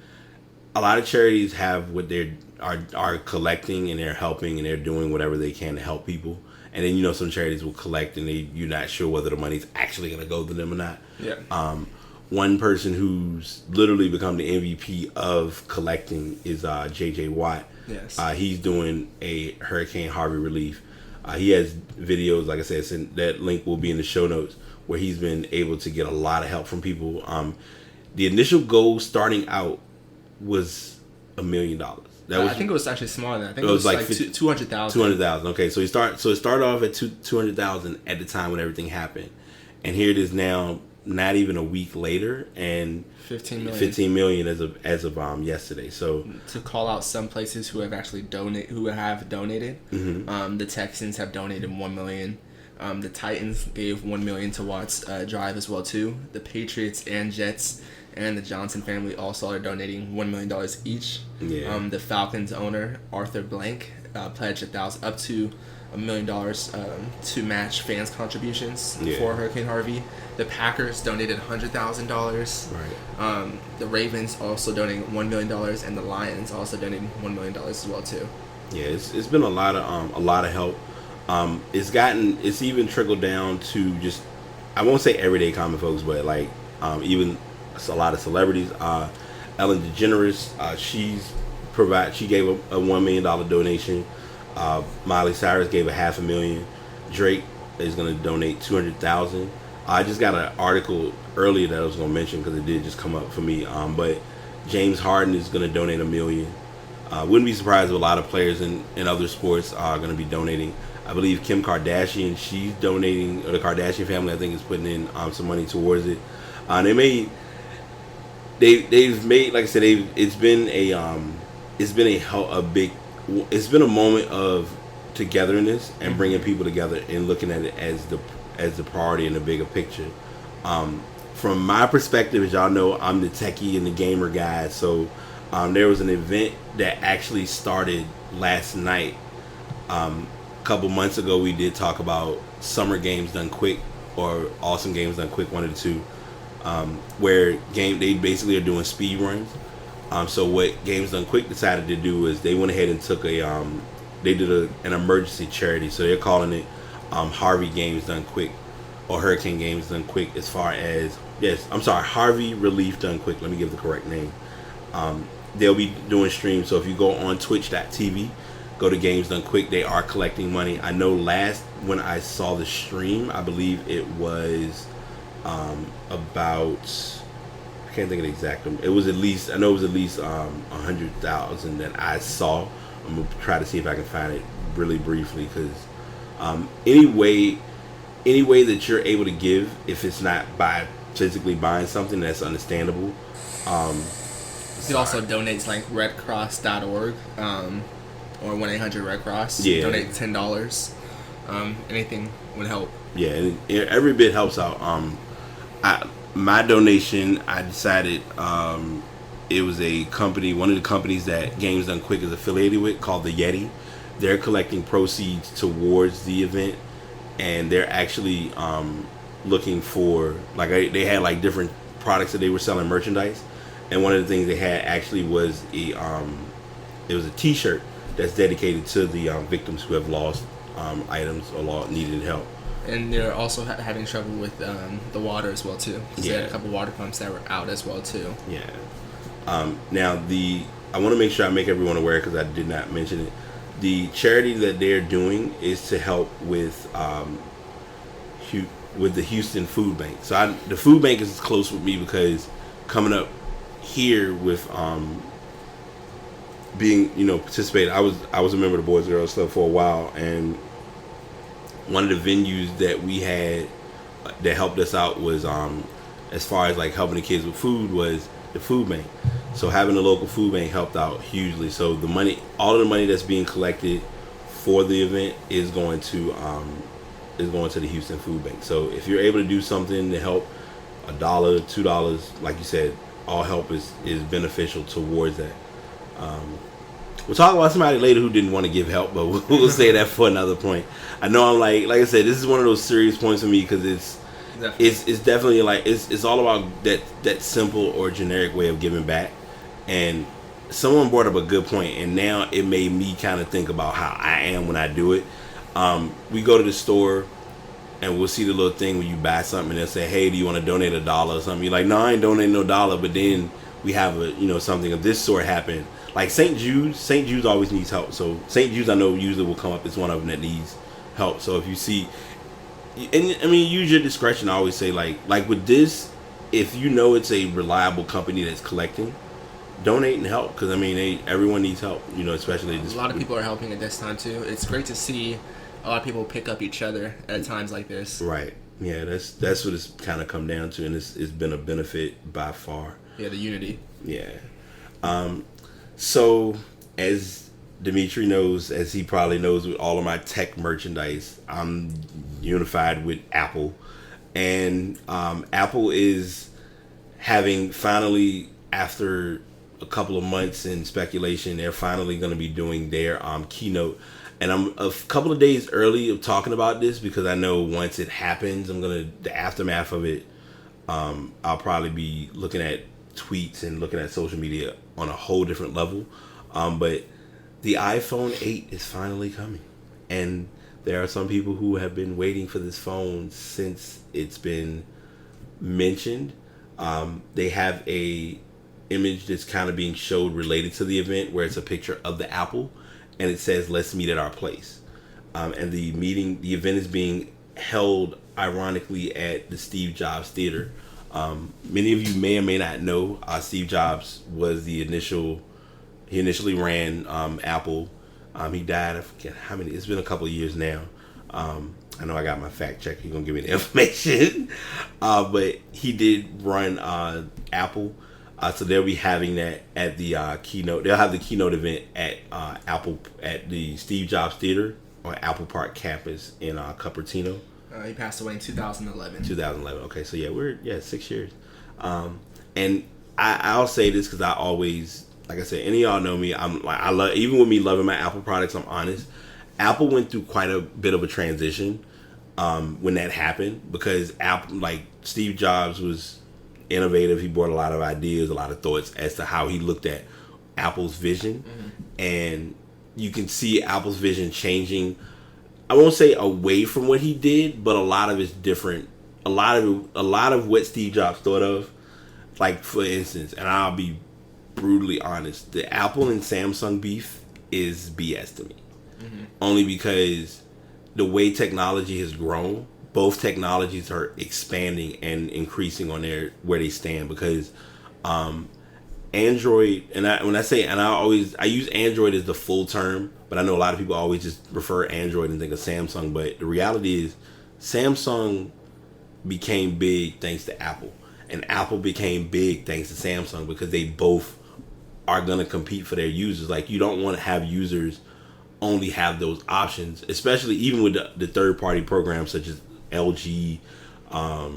Speaker 1: A lot of charities have what they are collecting, and they're helping, and they're doing whatever they can to help people. And then some charities will collect, and you're not sure whether the money's actually going to go to them or not. Yeah. One person who's literally become the MVP of collecting is JJ Watt. Yes. He's doing a Hurricane Harvey relief. He has videos, like I said, that link will be in the show notes, where he's been able to get a lot of help from people. The initial goal starting out was $1 million.
Speaker 2: I think it was actually smaller than that. I think it was like 200,000.
Speaker 1: 200,000. Okay, so it started off at 200,000 at the time when everything happened, and here it is now. not even a week later, and 15 million as of yesterday. So
Speaker 2: to call out some places who have actually donated, the Texans have donated $1 million. The Titans gave $1 million to Watt's drive as well too. The Patriots and Jets and the Johnson family also are donating $1 million each.
Speaker 1: Yeah.
Speaker 2: The Falcons owner Arthur Blank pledged up to $1 million to match fans' contributions for Hurricane Harvey. The Packers donated $100,000.
Speaker 1: Right.
Speaker 2: The Ravens also donating $1 million, and the Lions also donating $1 million as well too.
Speaker 1: Yeah, it's been a lot of help. It's even trickled down to just, I won't say everyday common folks, but like even a lot of celebrities. Ellen DeGeneres, she gave a $1 million donation. Miley Cyrus gave $500,000. Drake is going to donate $200,000. I just got an article earlier that I was going to mention because it did just come up for me. But James Harden is going to donate $1 million. Wouldn't be surprised if a lot of players in other sports are going to be donating. I believe Kim Kardashian, she's donating, or the Kardashian family, I think, is putting in some money towards it. They've made, like I said, it's been a moment of togetherness and bringing people together and looking at it as the priority in the bigger picture. From my perspective, as y'all know, I'm the techie and the gamer guy, so there was an event that actually started last night. A couple months ago, we did talk about Summer Games Done Quick or Awesome Games Done Quick, one of the two, where they basically are doing speed runs. So what Games Done Quick decided to do is they went ahead and took an emergency charity. So they're calling it Harvey Games Done Quick or Hurricane Games Done Quick. Harvey Relief Done Quick. Let me give the correct name. They'll be doing streams. So if you go on twitch.tv, go to Games Done Quick. They are collecting money. I know when I saw the stream, I believe it was about, I can't think of the exact number. It was at least 100,000 that I saw. I'm gonna try to see if I can find it really briefly, because any way that you're able to give, if it's not by physically buying something, that's understandable.
Speaker 2: He also donates like redcross.org or 1-800-RED Cross.
Speaker 1: Yeah.
Speaker 2: Donate $10. Anything would help.
Speaker 1: Yeah, and every bit helps out. My donation, I decided it was a company, one of the companies that Games Done Quick is affiliated with, called the Yeti. They're collecting proceeds towards the event, and they're actually looking for, like, they had like different products that they were selling, merchandise, and one of the things they had actually was it was a T-shirt that's dedicated to the victims who have lost items or needed help. And
Speaker 2: they're also having trouble with the water as well too. They had a couple water pumps that were out as well too.
Speaker 1: Yeah. Now I want to make sure I make everyone aware, because I did not mention it. The charity that they're doing is to help with the Houston Food Bank. So the food bank is close with me, because coming up here with being, participating, I was a member of the Boys and Girls Club for a while, and one of the venues that we had that helped us out was, as far as like helping the kids with food, was the food bank. So having a local food bank helped out hugely. So all of the money that's being collected for the event is going to the Houston Food Bank. So if you're able to do something to help, $1, $2, like you said, all help is beneficial towards that. We'll talk about somebody later who didn't want to give help, but we'll say that for another point. I know I'm like I said, this is one of those serious points for me, because it's definitely like it's all about that simple or generic way of giving back. And someone brought up a good point, and now it made me kind of think about how I am when I do it. We go to the store, and we'll see the little thing when you buy something, and they'll say, "Hey, do you want to donate $1 or something?" You're like, "No, I ain't donating no $1." But then we have something of this sort happen. Like St. Jude's always needs help. So St. Jude's, I know, usually will come up as one of them that needs help. So if you see, and I mean, use your discretion. I always say, like with this, if you know it's a reliable company that's collecting, donate and help, because I mean, everyone needs help. Especially
Speaker 2: a lot of people are helping at this time too. It's great to see a lot of people pick up each other at times like this.
Speaker 1: Right. Yeah, that's what it's kind of come down to, and it's been a benefit by far.
Speaker 2: Yeah, the unity.
Speaker 1: Yeah. So as Dimitri knows, as he probably knows, with all of my tech merchandise, I'm unified with Apple, and Apple is having finally, after a couple of months in speculation, they're finally going to be doing their keynote. And I'm a couple of days early of talking about this because I know once it happens, the aftermath of it, I'll probably be looking at tweets and looking at social media on a whole different level. But the iPhone 8 is finally coming. And there are some people who have been waiting for this phone since it's been mentioned. They have a image that's kind of being showed related to the event where it's a picture of the Apple and it says, "Let's meet at our place." And the event is being held ironically at the Steve Jobs Theater. Many of you may or may not know, Steve Jobs was he initially ran Apple. He died, I forget how many, it's been a couple of years now. I know I got my fact check, he's gonna give me the information. But he did run Apple. So they'll be having that at the keynote. They'll have the keynote event at Apple, at the Steve Jobs Theater on Apple Park campus in Cupertino.
Speaker 2: He passed away in 2011.
Speaker 1: 2011. Okay, so yeah, 6 years. And I'll say this because I always, like I said, any of y'all know me. I love, even with me loving my Apple products, I'm honest. Apple went through quite a bit of a transition when that happened, because Apple, like Steve Jobs was innovative. He brought a lot of ideas, a lot of thoughts as to how he looked at Apple's vision, and you can see Apple's vision changing. I won't say away from what he did, but a lot of it's different. A lot of what Steve Jobs thought of, like for instance, and I'll be brutally honest, the Apple and Samsung beef is BS to me. Only because the way technology has grown, both technologies are expanding and increasing on where they stand. Because Android, I use Android as the full term, but I know a lot of people always just refer Android and think of Samsung. But the reality is, Samsung became big thanks to Apple, and Apple became big thanks to Samsung, because they both are going to compete for their users. Like, you don't want to have users only have those options, especially even with the third party programs such as LG. I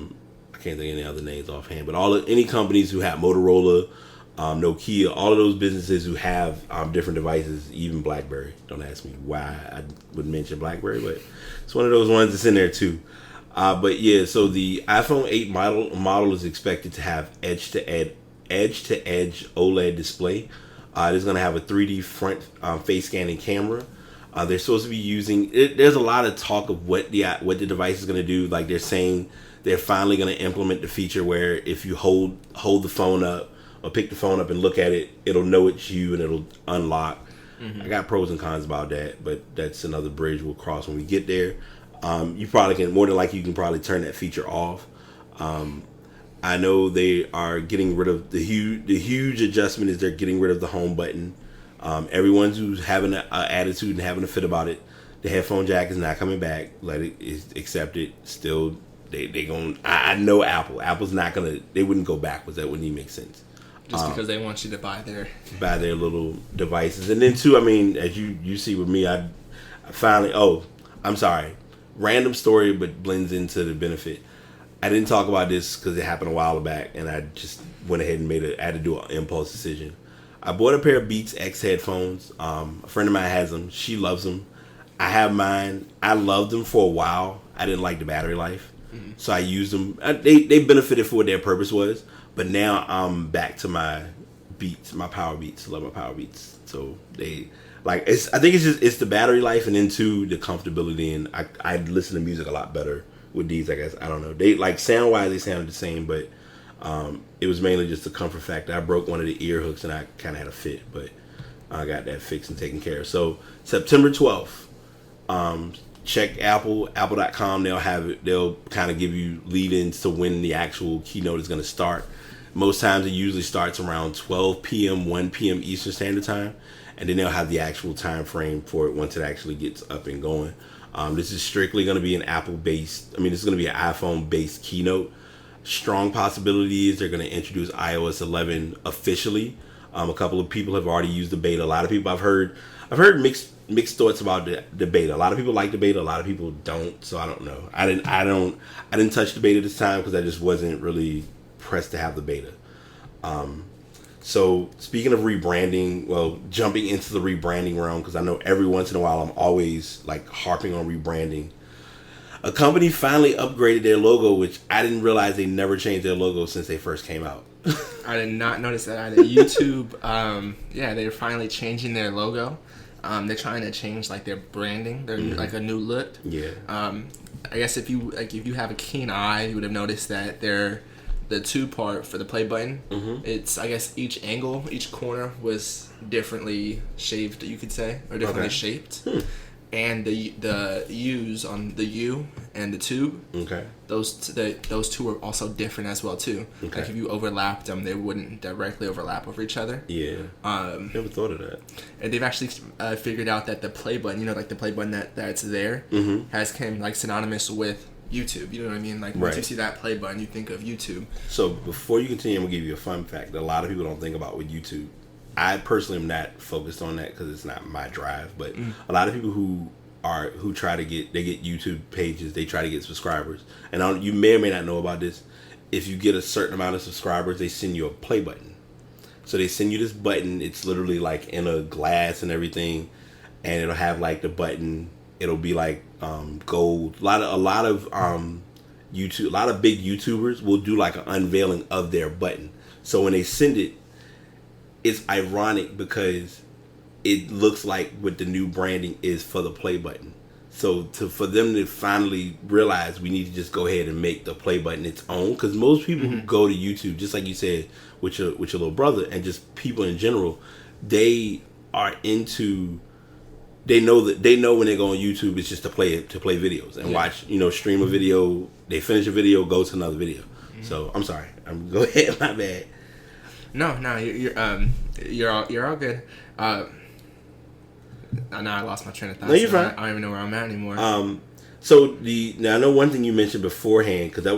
Speaker 1: can't think of any other names offhand, but any companies who have Motorola, Nokia, all of those businesses who have different devices, even BlackBerry. Don't ask me why I would mention BlackBerry, but it's one of those ones that's in there too. But yeah, so the iPhone 8 model is expected to have edge-to-edge OLED display. It's going to have a 3D front face scanning camera. They're supposed to be using it. There's a lot of talk of what the device is going to do. Like, they're saying they're finally going to implement the feature where if you hold the phone up or pick the phone up and look at it, it'll know it's you and it'll unlock. I got pros and cons about that, but that's another bridge we'll cross when we get there. You probably can, more than likely, you can probably turn that feature off. I know they are getting rid of the huge adjustment is they're getting rid of the home button. Everyone who's having an attitude and having a fit about it, the headphone jack is not coming back. Let it accept it. Still, they going. I know Apple's not gonna. They wouldn't go backwards. That wouldn't even make sense.
Speaker 2: Just because they want you to buy their
Speaker 1: little devices, and then too, I mean, as you see with me, I finally. Oh, I'm sorry. Random story, but blends into the benefit. I didn't talk about this because it happened a while back, and I just went ahead and had to do an impulse decision. I bought a pair of Beats X headphones. A friend of mine has them. She loves them. I have mine. I loved them for a while. I didn't like the battery life, so I used them. They benefited for what their purpose was, but now I'm back to my Beats, my Power Beats. I love my Power Beats. So I think it's the battery life, and then too the comfortability, and I listen to music a lot better with these. I guess I don't know. They like sound wise, they sounded the same, but it was mainly just the comfort factor. I broke one of the ear hooks and I kind of had a fit, but I got that fixed and taken care of. So September 12th, check apple.com. They'll have it. They'll kind of give you lead-ins to when the actual keynote is going to start. Most times it usually starts around 12 p.m., 1 p.m. Eastern Standard Time, and then they'll have the actual time frame for it once it actually gets up and going. This is strictly going to be an Apple-based. I mean, this is going to be an iPhone-based keynote. Strong possibilities they're going to introduce iOS 11 officially. A couple of people have already used the beta. A lot of people I've heard mixed thoughts about the beta. A lot of people like the beta. A lot of people don't. So I don't know. I didn't touch the beta this time because I just wasn't really pressed to have the beta. So speaking of rebranding, well, jumping into the rebranding realm, because I know every once in a while I'm always like harping on rebranding. A company finally upgraded their logo, which I didn't realize they never changed their logo since they first came out.
Speaker 2: I did not notice that either. YouTube, they're finally changing their logo. They're trying to change like their branding. They're like a new look.
Speaker 1: Yeah.
Speaker 2: I guess if you have a keen eye, you would have noticed that the two part for the play button. It's, I guess, each angle, each corner was differently shaved, you could say, or differently shaped. And the U's on the U and the tube, those two are also different as well too. Like if you overlapped them, they wouldn't directly overlap over each other.
Speaker 1: Yeah. Never thought of that.
Speaker 2: And they've actually figured out that the play button, like the play button that's there, has come like synonymous with YouTube. You know what I mean? Like once you see that play button, you think of YouTube.
Speaker 1: So before you continue, I'm gonna give you a fun fact that a lot of people don't think about with YouTube. I personally am not focused on that because it's not my drive, but a lot of people who try to get YouTube pages, they try to get subscribers, and you may or may not know about this. If you get a certain amount of subscribers, they send you a play button. So they send you this button. It's literally like in a glass and everything, and it'll have like the button. It'll be like gold. A lot of YouTube, a lot of big YouTubers will do like an unveiling of their button. So when they send it, it's ironic because it looks like what the new branding is for the play button. So for them to finally realize we need to just go ahead and make the play button its own, because most people who go to YouTube, just like you said with your little brother, and just people in general, they know when they go on YouTube, it's just to play videos and watch, stream a video. They finish a video, go to another video. So I'm sorry, go ahead, my bad.
Speaker 2: No, you're all good. Now I lost my train of thought.
Speaker 1: No, you're fine.
Speaker 2: I don't even know where I'm at anymore.
Speaker 1: Now I know one thing you mentioned beforehand, because I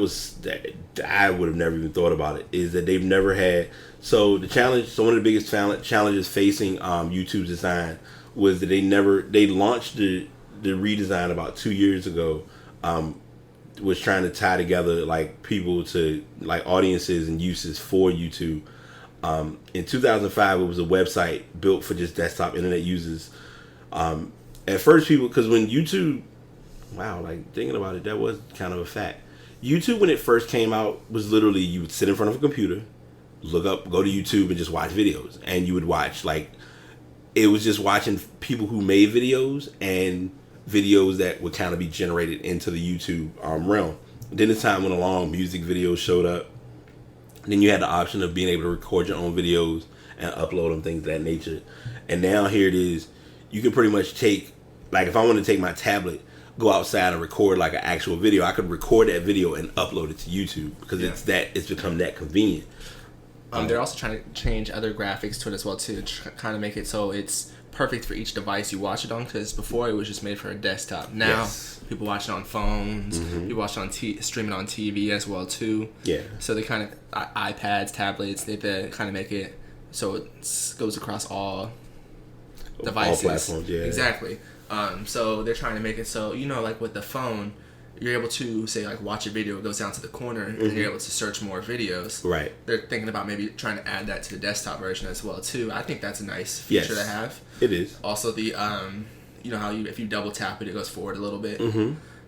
Speaker 1: would have never even thought about it, is that they've never had. So the challenge. So one of the biggest challenges facing YouTube's design was that they launched the redesign about 2 years ago. Was trying to tie together like people to like audiences and uses for YouTube. In 2005, it was a website built for just desktop internet users. At first, people, because when YouTube, like thinking about it, that was kind of a fact. YouTube, when it first came out, was literally you would sit in front of a computer, go to YouTube and just watch videos. And you would watch, it was just watching people who made videos and videos that would kind of be generated into the YouTube realm. Then as time went along, music videos showed up. Then you had the option of being able to record your own videos and upload them, things of that nature. And now here it is. You can pretty much take, like if I want to take my tablet, go outside and record like an actual video, I could record that video and upload it to YouTube because it's become that convenient.
Speaker 2: They're also trying to change other graphics to it as well too, to kind of make it so it's perfect for each device you watch it on, because before it was just made for a desktop. Now people watch it on phones, people watch it on stream it on TV as well too. Yeah. So they kind of iPads, tablets, they kind of make it so it goes across all devices.
Speaker 1: All platforms, yeah.
Speaker 2: Exactly. So they're trying to make it so, like with the phone, you're able to say like watch a video, it goes down to the corner, and you're able to search more videos. Right. They're thinking about maybe trying to add that to the desktop version as well too. I think that's a nice feature to have.
Speaker 1: It is.
Speaker 2: Also the how if you double tap it, it goes forward a little bit.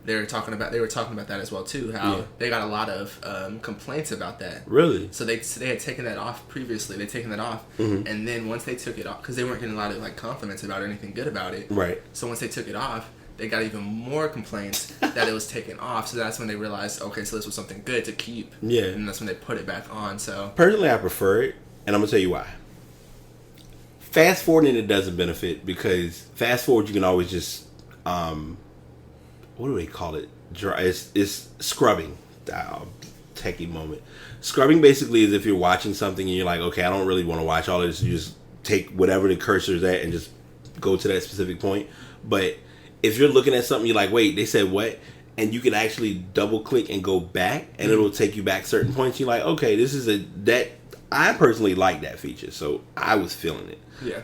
Speaker 2: They were talking about that as well too. How they got a lot of complaints about that. Really? So they had taken that off previously. They'd taken that off, and then once they took it off, because they weren't getting a lot of like compliments about it or anything good about it. Right. So once they took it off, they got even more complaints that it was taken off. So that's when they realized, okay, so this was something good to keep. Yeah. And that's when they put it back on. So
Speaker 1: personally, I prefer it, and I'm gonna tell you why. Fast forwarding it doesn't benefit, because fast forward you can always just what do they call it? It's scrubbing. Techie moment. Scrubbing basically is if you're watching something and you're like, okay, I don't really want to watch all of this. You just take whatever the cursor is at and just go to that specific point. But if you're looking at something, you're like, wait, they said what? And you can actually double click and go back, and it'll take you back certain points. You're like, okay, this is that. I personally like that feature, so I was feeling it.
Speaker 2: Yeah.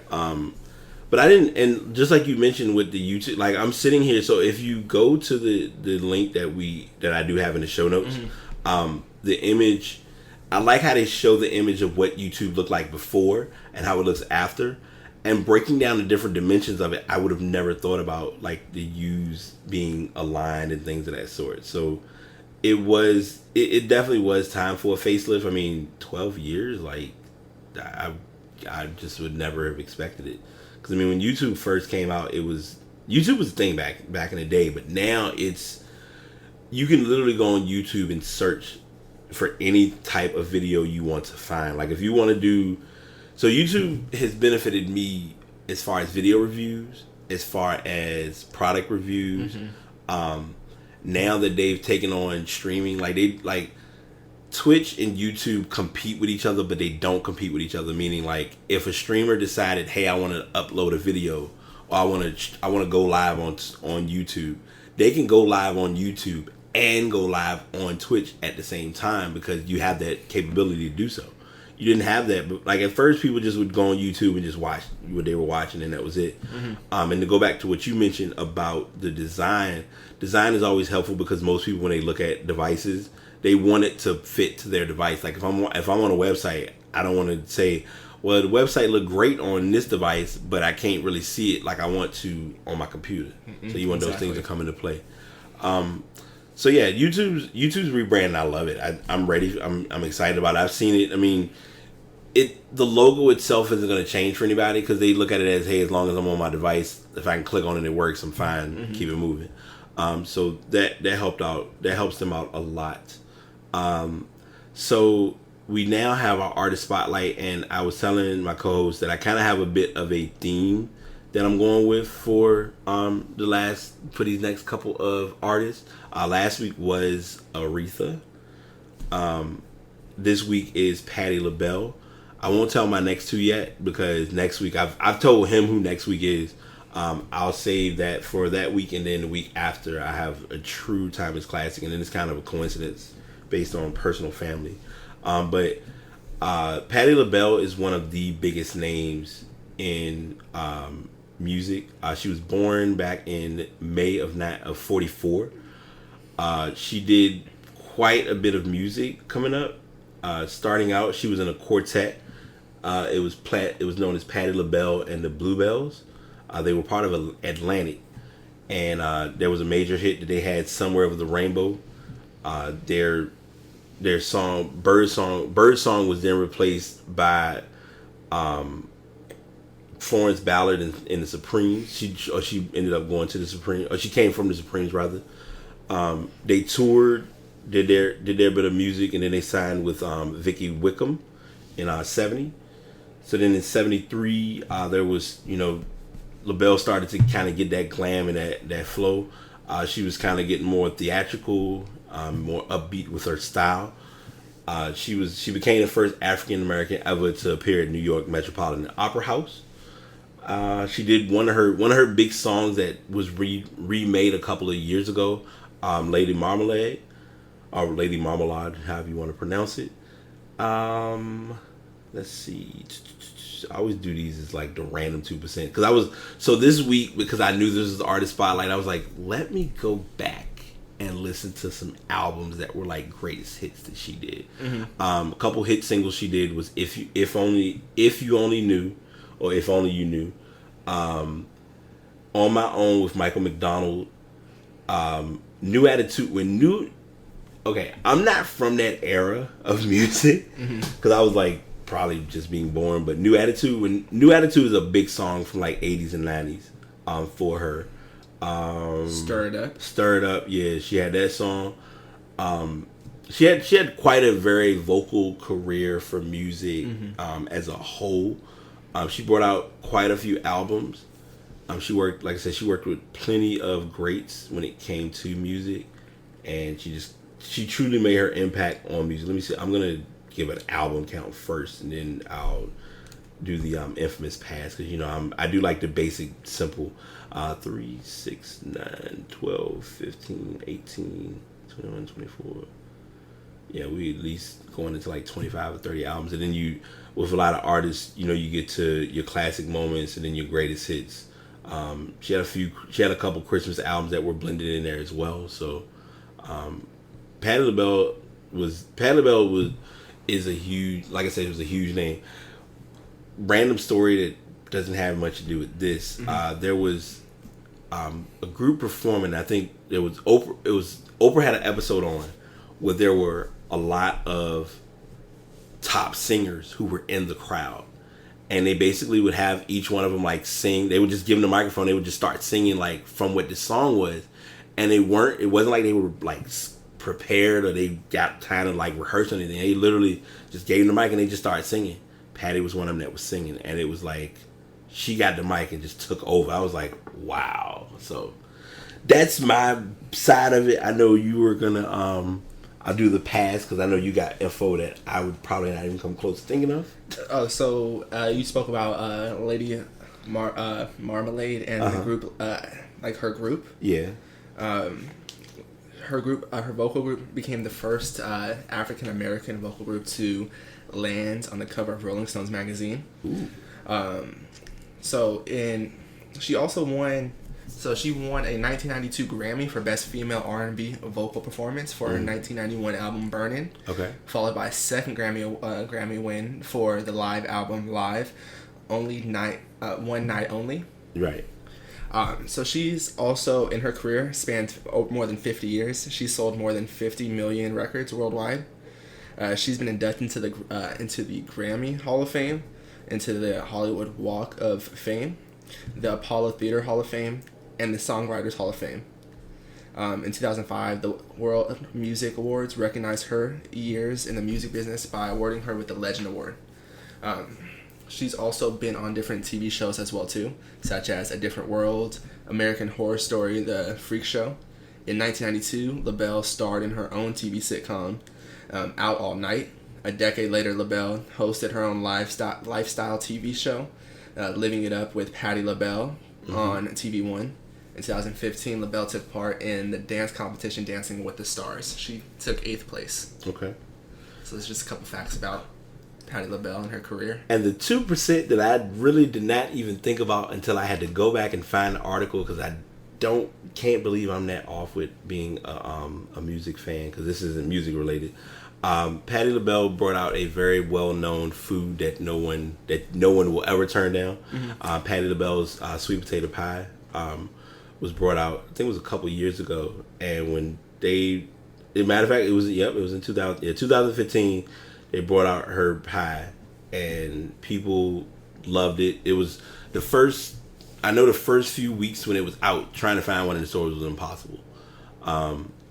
Speaker 1: But I didn't, and just like you mentioned with the YouTube, like I'm sitting here. So if you go to the link that I do have in the show notes, the image, I like how they show the image of what YouTube looked like before and how it looks after. And breaking down the different dimensions of it, I would have never thought about like the U's being aligned and things of that sort. So it definitely was time for a facelift. I mean, 12 years, like I just would never have expected it. Because I mean, when YouTube first came out, YouTube was a thing back in the day, but now you can literally go on YouTube and search for any type of video you want to find. Like if you want to do. So YouTube has benefited me as far as video reviews, as far as product reviews. Now that they've taken on streaming, like Twitch and YouTube compete with each other, but they don't compete with each other. Meaning, like if a streamer decided, hey, I want to upload a video, or I want to go live on YouTube, they can go live on YouTube and go live on Twitch at the same time because you have that capability to do so. You didn't have that, but like at first, people just would go on YouTube and just watch what they were watching, and that was it. And to go back to what you mentioned about the design is always helpful because most people, when they look at devices, they want it to fit to their device. Like if I'm on a website, I don't want to say, well, the website looked great on this device, but I can't really see it like I want to on my computer. So you want those things to come into play. So yeah, YouTube's rebranding. I love it. I'm ready. I'm excited about it. I've seen it. I mean, the logo itself isn't going to change for anybody because they look at it as, hey, as long as I'm on my device, if I can click on it, it works. I'm fine. Keep it moving. So that helped out. That helps them out a lot. So we now have our artist spotlight, and I was telling my co-host that I kind of have a bit of a theme that I'm going with for these next couple of artists. Last week was Aretha. This week is Patti LaBelle. I won't tell my next two yet because next week I've told him who next week is. I'll save that for that week, and then the week after I have a true timeless classic, and then it's kind of a coincidence based on personal family. But Patti LaBelle is one of the biggest names in music. She was born back in May of 44. She did quite a bit of music coming up. Starting out, she was in a quartet. It was known as Patti LaBelle and the Bluebells. They were part of Atlantic, and there was a major hit that they had, "Somewhere Over the Rainbow." Their song Birdsong was then replaced by Florence Ballard in the Supremes. She ended up going to the Supremes, or she came from the Supremes rather. They toured, did their bit of music, and then they signed with Vicky Wickham in 70. So then in 73, there was, LaBelle started to kind of get that glam and that flow. She was kind of getting more theatrical, more upbeat with her style. She became the first African American ever to appear at New York Metropolitan Opera House. She did one of her big songs that was remade a couple of years ago, Lady Marmalade, or Lady Marmalade, however you want to pronounce it. Let's see. I always do these as like the random 2% so this week, because I knew this was the artist spotlight, I was like, let me go back and listen to some albums that were like greatest hits that she did. A couple hit singles she did was If You Only Knew, or If Only You Knew. On My Own with Michael McDonald. New Attitude okay, I'm not from that era of music because I was like probably just being born, but New Attitude is a big song from like 80s and 90s for her. Stir It Up, yeah, she had that song. She had quite a very vocal career for music as a whole. She brought out quite a few albums. She worked with plenty of greats when it came to music, and she truly made her impact on music. Let me see. I'm gonna give an album count first, and then do the infamous pass because I do like the basic simple 3, 6, 9, 12, 15, 18, 21, 24. Yeah, we at least going into like 25 or 30 albums, and then you with a lot of artists, you get to your classic moments and then your greatest hits. She had a couple Christmas albums that were blended in there as well. So Patti LaBelle is a huge, like I said, it was a huge name. Random story that doesn't have much to do with this. Mm-hmm. There was a group performing. I think there was Oprah. Oprah had an episode on where there were a lot of top singers who were in the crowd, and they basically would have each one of them like sing. They would just give them the microphone. They would just start singing like from what the song was, and it wasn't like they were like prepared or they got kind of like rehearsed or anything. They literally just gave them the mic and they just started singing. Patty was one of them that was singing, and it was like she got the mic and just took over. I was like, wow. So that's my side of it. I know you were gonna I'll do the pass because I know you got info that I would probably not even come close to thinking of.
Speaker 2: Oh, so you spoke about Lady Marmalade and the group, like her group.
Speaker 1: Yeah.
Speaker 2: Her group, her vocal group became the first African American vocal group to land on the cover of Rolling Stones magazine.
Speaker 1: Ooh.
Speaker 2: She also won. So she won a 1992 Grammy for Best Female R&B Vocal Performance for her 1991 album Burnin'.
Speaker 1: Okay.
Speaker 2: Followed by a second Grammy win for the live album Live, One Night Only.
Speaker 1: Right.
Speaker 2: So she's also, in her career, spanned more than 50 years. She's sold more than 50 million records worldwide. She's been inducted into the Grammy Hall of Fame, into the Hollywood Walk of Fame, the Apollo Theater Hall of Fame, and the Songwriters Hall of Fame. In 2005, the World Music Awards recognized her years in the music business by awarding her with the Legend Award. She's also been on different TV shows as well too, such as A Different World, American Horror Story, The Freak Show. In 1992, LaBelle starred in her own TV sitcom, Out All Night. A decade later, LaBelle hosted her own lifestyle TV show, Living It Up with Patti LaBelle on TV One. In 2015, LaBelle took part in the dance competition Dancing with the Stars. She took 8th place.
Speaker 1: Okay.
Speaker 2: So there's just a couple facts about Patti LaBelle and her career.
Speaker 1: And the 2% that I really did not even think about until I had to go back and find the article because I can't believe I'm that off with being a music fan because this isn't music related. Patti LaBelle brought out a very well-known food that no one will ever turn down. Mm-hmm. Patti LaBelle's sweet potato pie was brought out. I think it was a couple years ago, and when matter of fact, it was in 2015. They brought out her pie, and people loved it. It was the first few weeks when it was out, trying to find one in the stores was impossible.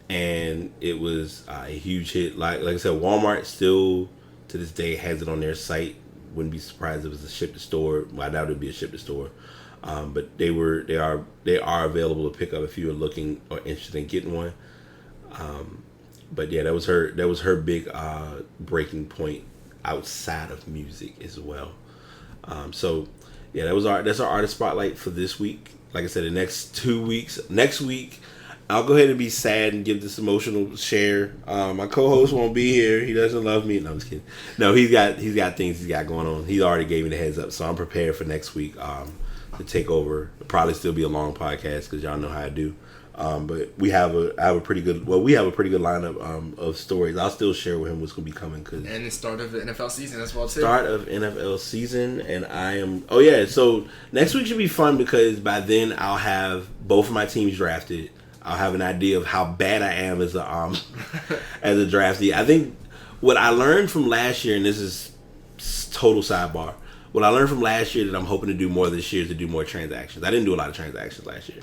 Speaker 1: And it was a huge hit. Like I said, Walmart still to this day has it on their site. Wouldn't be surprised if it was a ship to store. Well, I doubt it would be a ship to store. But they are available to pick up if you are looking or interested in getting one. But yeah, that was her big breaking point outside of music as well. So yeah, that's our artist spotlight for this week. Like I said, the next 2 weeks. Next week, I'll go ahead and be sad and give this emotional share. My co-host won't be here. He doesn't love me. No, I'm just kidding. No, he's got things he's got going on. He already gave me the heads up, so I'm prepared for next week to take over. It'll probably still be a long podcast because y'all know how I do. But we have a pretty good lineup of stories. I'll still share with him what's going to be coming.
Speaker 2: And the start of the NFL season as well, too.
Speaker 1: Start of NFL season, and I am... Oh, yeah, so next week should be fun because by then I'll have both of my teams drafted. I'll have an idea of how bad I am as a draftee. I think what I learned from last year, and this is total sidebar, what I learned from last year that I'm hoping to do more this year is to do more transactions. I didn't do a lot of transactions last year.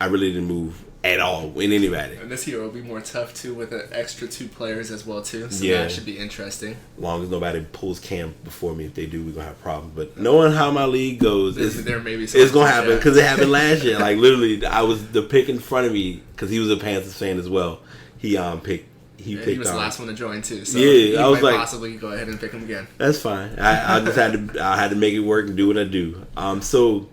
Speaker 1: I really didn't move at all with anybody.
Speaker 2: And this year will be more tough too with an extra 2 players as well too. So
Speaker 1: yeah,
Speaker 2: that should be interesting.
Speaker 1: As long as nobody pulls Cam before me. If they do, we're gonna have problems. But knowing how my league goes, it's gonna happen because it happened last year. Like literally, I was the pick in front of me because he was a Panthers fan as well. He picked he
Speaker 2: Yeah,
Speaker 1: picked.
Speaker 2: he was the last one to join too. So
Speaker 1: yeah, I was
Speaker 2: might
Speaker 1: like,
Speaker 2: possibly go ahead and pick him again.
Speaker 1: That's fine. I just had to make it work and do what I do. So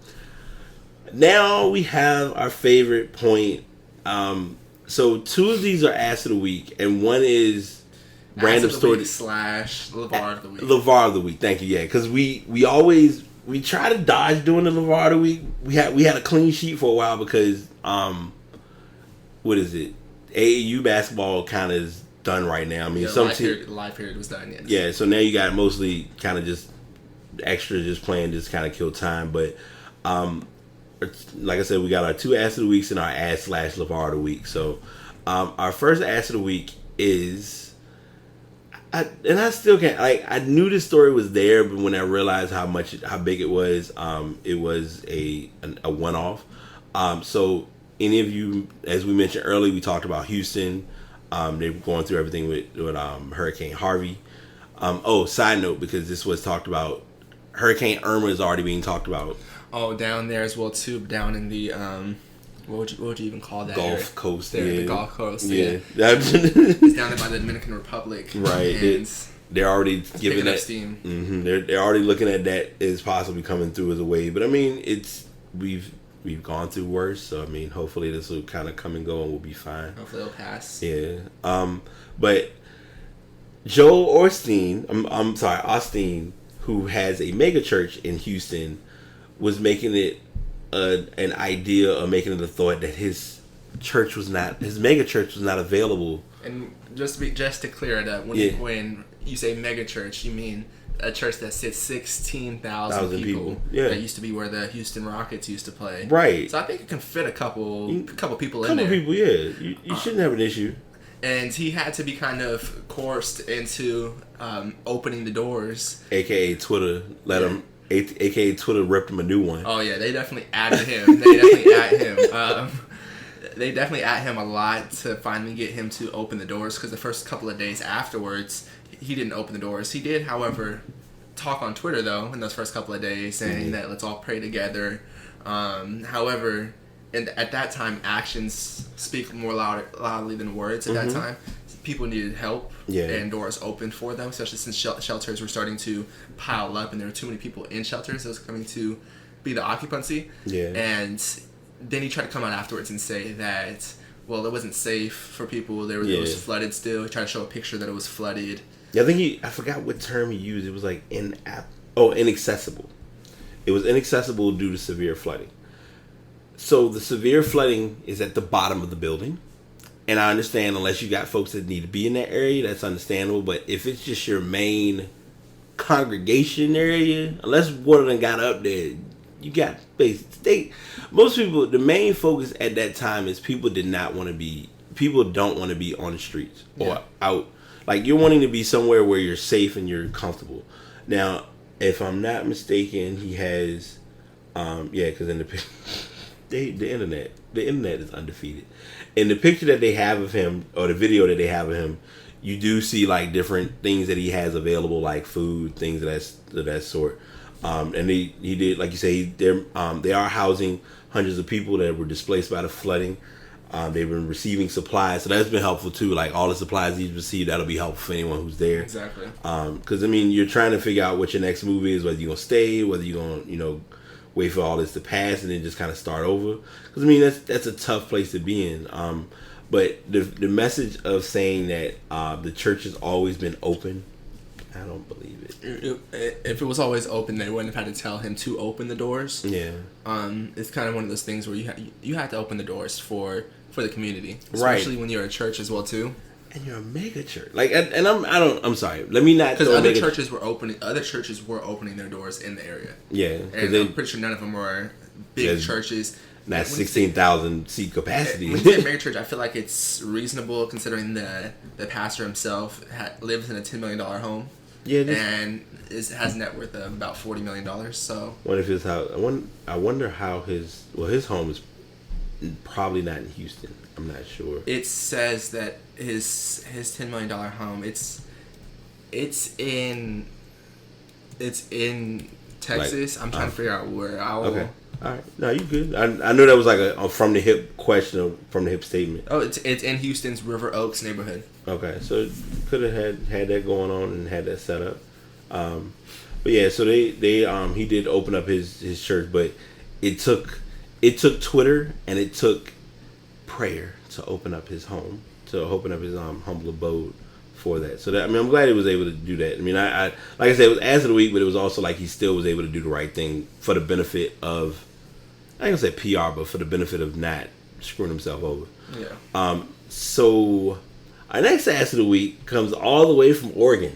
Speaker 1: now we have our favorite point. So 2 of these are Ass of the Week, and one is random story
Speaker 2: / LeVar of the Week.
Speaker 1: LeVar of the Week. Thank you. Yeah, because we always try to dodge doing the LeVar of the Week. We had a clean sheet for a while because what is it? AAU basketball kind of is done right now. I mean,
Speaker 2: live period was done. Yes.
Speaker 1: Yeah, so now you got mostly kind of just extra, just playing, just kind of kill time. But like I said, we got our 2 Ass of the Weeks and our Ass / LeVar of the Week. So our first Ass of the Week is, I still can't, like, I knew this story was there, but when I realized how big it was a one-off. So any of you, as we mentioned earlier, we talked about Houston. They were going through everything with Hurricane Harvey. Side note, because this was talked about, Hurricane Irma is already being talked about.
Speaker 2: Oh, down there as well too. Down in the what would you even call that?
Speaker 1: Gulf Coast.
Speaker 2: There,
Speaker 1: yeah.
Speaker 2: the Gulf Coast.
Speaker 1: Yeah,
Speaker 2: It's down there by the Dominican Republic.
Speaker 1: Right. They're already giving that
Speaker 2: steam.
Speaker 1: Mm-hmm, they're already looking at that as possibly coming through as a wave. But I mean, we've gone through worse. So I mean, hopefully this will kind of come and go and we'll be fine.
Speaker 2: Hopefully it'll pass.
Speaker 1: Yeah. But Joel Osteen, who has a mega church in Houston, was making it an idea of making it a thought that his mega church was not available.
Speaker 2: And just to clear it up, when you say mega church, you mean a church that sits 16,000 people.
Speaker 1: Yeah.
Speaker 2: That used to be where the Houston Rockets used to play.
Speaker 1: Right.
Speaker 2: So I think it can fit a couple people in there.
Speaker 1: Couple people, yeah. You shouldn't have an issue.
Speaker 2: And he had to be kind of coerced into opening the doors.
Speaker 1: AKA Twitter AKA Twitter ripped him a new one.
Speaker 2: Oh yeah, they definitely added him. They definitely at him a lot to finally get him to open the doors, because the first couple of days afterwards, he didn't open the doors. He did, however, talk on Twitter, though, in those first couple of days, saying that let's all pray together. However, at that time, actions speak more loudly than words at that time. People needed help, and doors opened for them, especially since shelters were starting to pile up, and there were too many people in shelters that was coming to be the occupancy. Yeah. And then he tried to come out afterwards and say that, well, it wasn't safe for people. It was flooded still. He tried to show a picture that it was flooded.
Speaker 1: Yeah, I forgot what term he used. It was like inaccessible. It was inaccessible due to severe flooding. So the severe flooding is at the bottom of the building. And I understand, unless you got folks that need to be in that area, that's understandable. But if it's just your main congregation area, unless water done got up there, you got space. Most people, the main focus at that time is people don't want to be on the streets or out. Like, you're wanting to be somewhere where you're safe and you're comfortable. Now, if I'm not mistaken, he has, because in the internet is undefeated. In the picture that they have of him, or the video that they have of him, you do see like different things that he has available, like food, things of that sort. And he did, like you say, they are housing hundreds of people that were displaced by the flooding. They've been receiving supplies, so that's been helpful too. Like, all the supplies he's received, that'll be helpful for anyone who's there.
Speaker 2: Exactly.
Speaker 1: Because I mean, you're trying to figure out what your next move is, whether you're gonna stay, whether you're gonna, wait for all this to pass and then just kind of start over. Because I mean, that's a tough place to be in. But the message of saying that the church has always been open, I don't believe it.
Speaker 2: If it was always open, they wouldn't have had to tell him to open the doors. Yeah. It's kind of one of those things where you have to open the doors for the community, especially when you're a church as well too.
Speaker 1: And you're a mega church, like, and I'm sorry. Let me not,
Speaker 2: because other churches were opening their doors in the area. Yeah, and I'm pretty sure none of them were big churches.
Speaker 1: Not 16,000 seat capacity.
Speaker 2: When you say mega church, I feel like it's reasonable considering the pastor himself lives in a $10 million home. Yeah, and has net worth of about $40 million. So,
Speaker 1: what if his house? I wonder how his home is probably not in Houston. I'm not sure.
Speaker 2: It says that his $10 million home, it's in Texas. Like, I'm trying to figure out where.
Speaker 1: All right. No, you good. I know that was like a from the hip question, or from the hip statement.
Speaker 2: Oh, it's in Houston's River Oaks neighborhood.
Speaker 1: Okay, so could have had that going on and had that set up. But yeah, so they he did open up his church, but it took Twitter and it took prayer to open up his home, to open up his humble abode for that. So that, I mean, I'm glad he was able to do that. I mean, I like I said, it was as of the week, but it was also like he still was able to do the right thing for the benefit of, I ain't gonna say PR, but for the benefit of not screwing himself over.
Speaker 2: Yeah.
Speaker 1: So our next ass of the week comes all the way from Oregon.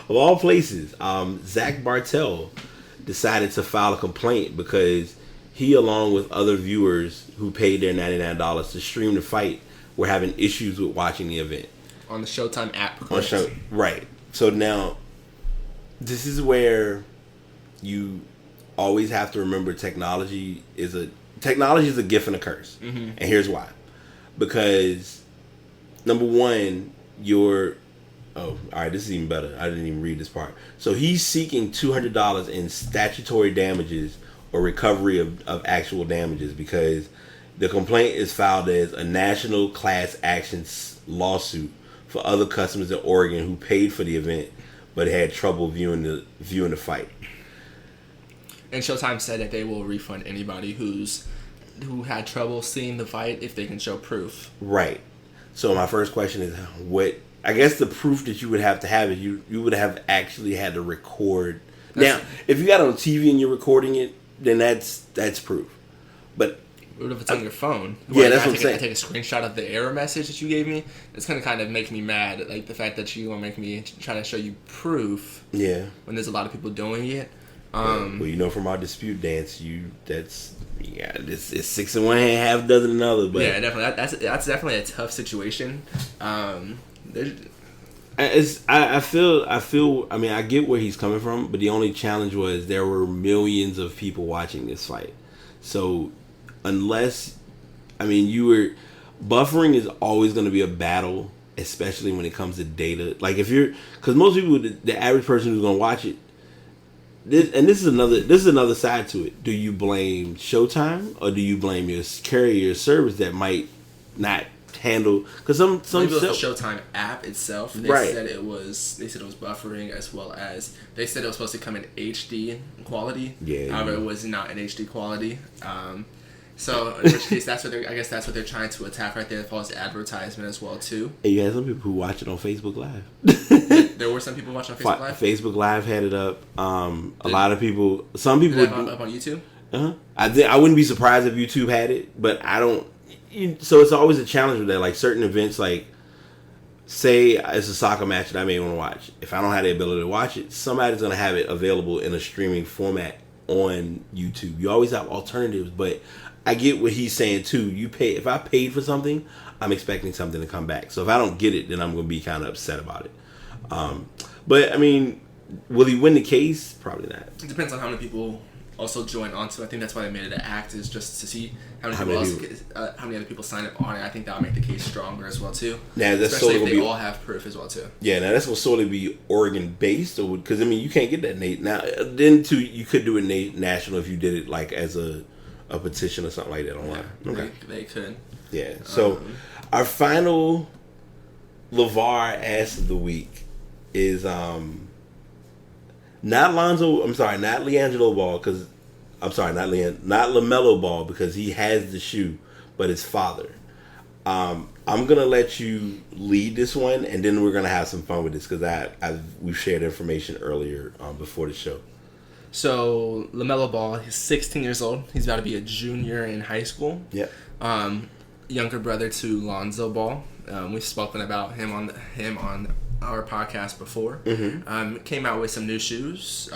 Speaker 1: Of all places, Zach Bartell decided to file a complaint because he, along with other viewers who paid their $99 to stream the fight, were having issues with watching the event.
Speaker 2: On the Showtime app.
Speaker 1: Right. So now, this is where you always have to remember technology is a gift and a curse. Mm-hmm. And here's why. Because, number one, oh, all right, this is even better. I didn't even read this part. So he's seeking $200 in statutory damages or recovery of actual damages because the complaint is filed as a national class action lawsuit for other customers in Oregon who paid for the event but had trouble viewing the fight.
Speaker 2: And Showtime said that they will refund anybody who had trouble seeing the fight if they can show proof. Right. So my first question is, what? I guess the proof that you would have to have is you would have actually had to record. Now, if you got it on TV and you're recording it, then that's proof. But what if it's on your phone?
Speaker 1: Yeah, that's what I'm saying.
Speaker 2: I take a screenshot of the error message that you gave me. It's gonna kind of make me mad, like the fact that you gonna make me try to show you proof.
Speaker 1: Yeah.
Speaker 2: When there's a lot of people doing it.
Speaker 1: Well, you know, from our dispute dance, it's 6 in one hand, half dozen in another. But
Speaker 2: yeah, definitely. That's definitely a tough situation.
Speaker 1: I feel. I mean, I get where he's coming from, but the only challenge was there were millions of people watching this fight. So, unless, I mean, buffering is always going to be a battle, especially when it comes to data. Like because most people, the average person who's going to watch it. This is another side to it. Do you blame Showtime or do you blame your carrier service that might not handle? Because some
Speaker 2: maybe it was the Showtime app itself. They said it was buffering, as well as they said it was supposed to come in HD quality. Yeah. However, it was not in HD quality. So in which case, that's what they're trying to attack right there, as far as advertisement as well too.
Speaker 1: And you had some people who watch it on Facebook Live.
Speaker 2: There were some people watching on Facebook Live.
Speaker 1: Facebook Live had it up. A lot of people. Some people
Speaker 2: did it up on YouTube.
Speaker 1: I wouldn't be surprised if YouTube had it, but I don't. So it's always a challenge with that. Like certain events, like say it's a soccer match that I may want to watch. If I don't have the ability to watch it, somebody's gonna have it available in a streaming format on YouTube. You always have alternatives, but I get what he's saying too. If I paid for something, I'm expecting something to come back. So if I don't get it, then I'm going to be kind of upset about it. But I mean, will he win the case? Probably not.
Speaker 2: It depends on how many people also join onto it. I think that's why they made it an act, is just to see how many other people sign up on it. I think that'll make the case stronger as well too.
Speaker 1: Now, that's
Speaker 2: especially if they all have proof as well too.
Speaker 1: Yeah, now that's going to solely be Oregon based, or because I mean you can't get that now. Then too, you could do it national if you did it like as a petition or something like that online.
Speaker 2: Yeah, okay, they could.
Speaker 1: Yeah. So our final LeVar ass of the week is not Lonzo. I'm sorry, not LiAngelo Ball, because I'm sorry, not LaMelo Ball, because he has the shoe, but his father. I'm gonna let you lead this one, and then we're gonna have some fun with this because we've shared information earlier before the show.
Speaker 2: So LaMelo Ball, he's 16 years old. He's about to be a junior in high school.
Speaker 1: Yep.
Speaker 2: Younger brother to Lonzo Ball. We've spoken about him on our podcast before. Mm-hmm. Came out with some new shoes.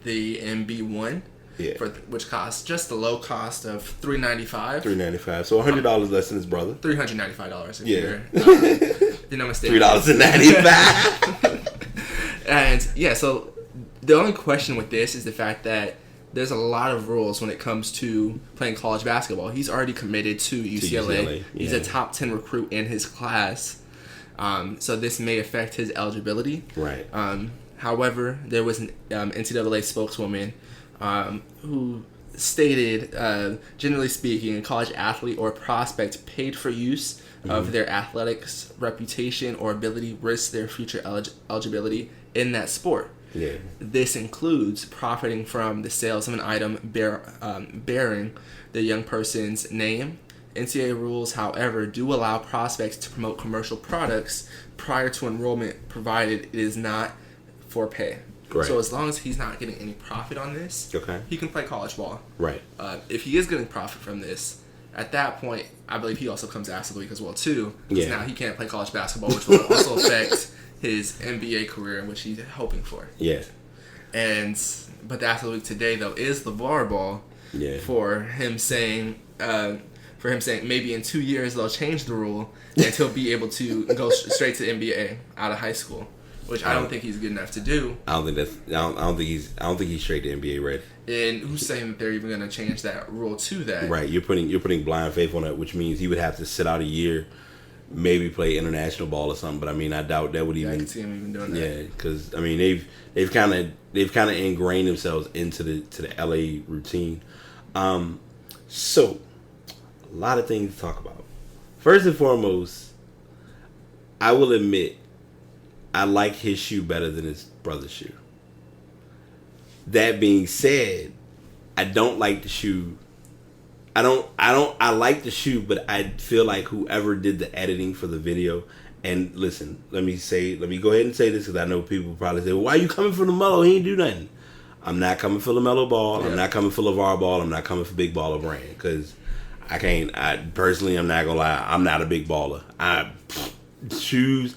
Speaker 2: The MB1.
Speaker 1: Yeah.
Speaker 2: Which costs just the low cost of $395.
Speaker 1: $395. So $100 less than his brother.
Speaker 2: $395.
Speaker 1: Yeah.
Speaker 2: If you're not mistaken.
Speaker 1: $3.95.
Speaker 2: And yeah, so the only question with this is the fact that there's a lot of rules when it comes to playing college basketball. He's already committed to UCLA. Yeah. He's a top 10 recruit in his class. So this may affect his eligibility.
Speaker 1: Right.
Speaker 2: However, there was an NCAA spokeswoman who stated, generally speaking, a college athlete or prospect paid for use of their athletics, reputation, or ability risks their future eligibility in that sport.
Speaker 1: Yeah.
Speaker 2: This includes profiting from the sales of an item bearing the young person's name. NCAA rules, however, do allow prospects to promote commercial products prior to enrollment, provided it is not for pay.
Speaker 1: Right.
Speaker 2: So as long as he's not getting any profit on this, he can play college ball.
Speaker 1: Right.
Speaker 2: If he is getting profit from this, at that point, I believe he also comes out of the league as well too. Because now he can't play college basketball, which will also affect his NBA career, which he's hoping for.
Speaker 1: Yeah.
Speaker 2: But the Athlete Week today though is LeVar Ball. Yeah. For him saying maybe in 2 years they'll change the rule and he'll be able to go straight to NBA out of high school, which I don't think he's good enough to do.
Speaker 1: I don't think he's straight to NBA ready.
Speaker 2: And who's saying that they're even going to change that rule to that?
Speaker 1: Right. You're putting blind faith on it, which means he would have to sit out a year. Maybe play international ball or something, but I mean, I doubt that would even.
Speaker 2: I can see him even doing that.
Speaker 1: Yeah, because I mean, they've kind of ingrained themselves into the LA routine. So a lot of things to talk about. First and foremost, I will admit I like his shoe better than his brother's shoe. That being said, I don't like the shoe. I like the shoe, but I feel like whoever did the editing for the video, and listen, let me go ahead and say this because I know people probably say, well, why are you coming for the Melo? He ain't do nothing. I'm not coming for the Melo Ball. Yeah. I'm not coming for LeVar Ball. I'm not coming for Big Baller Brand because I can't. Personally, I'm not gonna lie. I'm not a big baller. Shoes,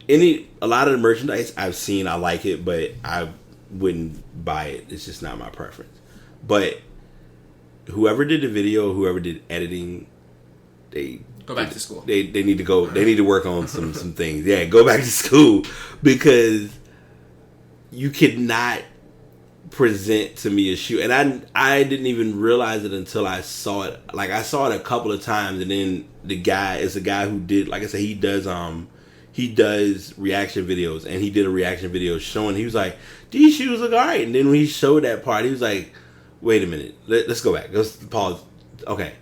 Speaker 1: a lot of the merchandise I've seen, I like it, but I wouldn't buy it. It's just not my preference. But whoever did the video, whoever did editing, they
Speaker 2: go back to school.
Speaker 1: They need to go. They need to work on some things. Yeah, go back to school because you could not present to me a shoe, and I didn't even realize it until I saw it. Like I saw it a couple of times, and then the guy is a guy who did, like I said, he does reaction videos, and he did a reaction video showing. That these shoes look alright, and then when he showed that part, he was like, wait a minute, let's go back. Let's pause. Okay,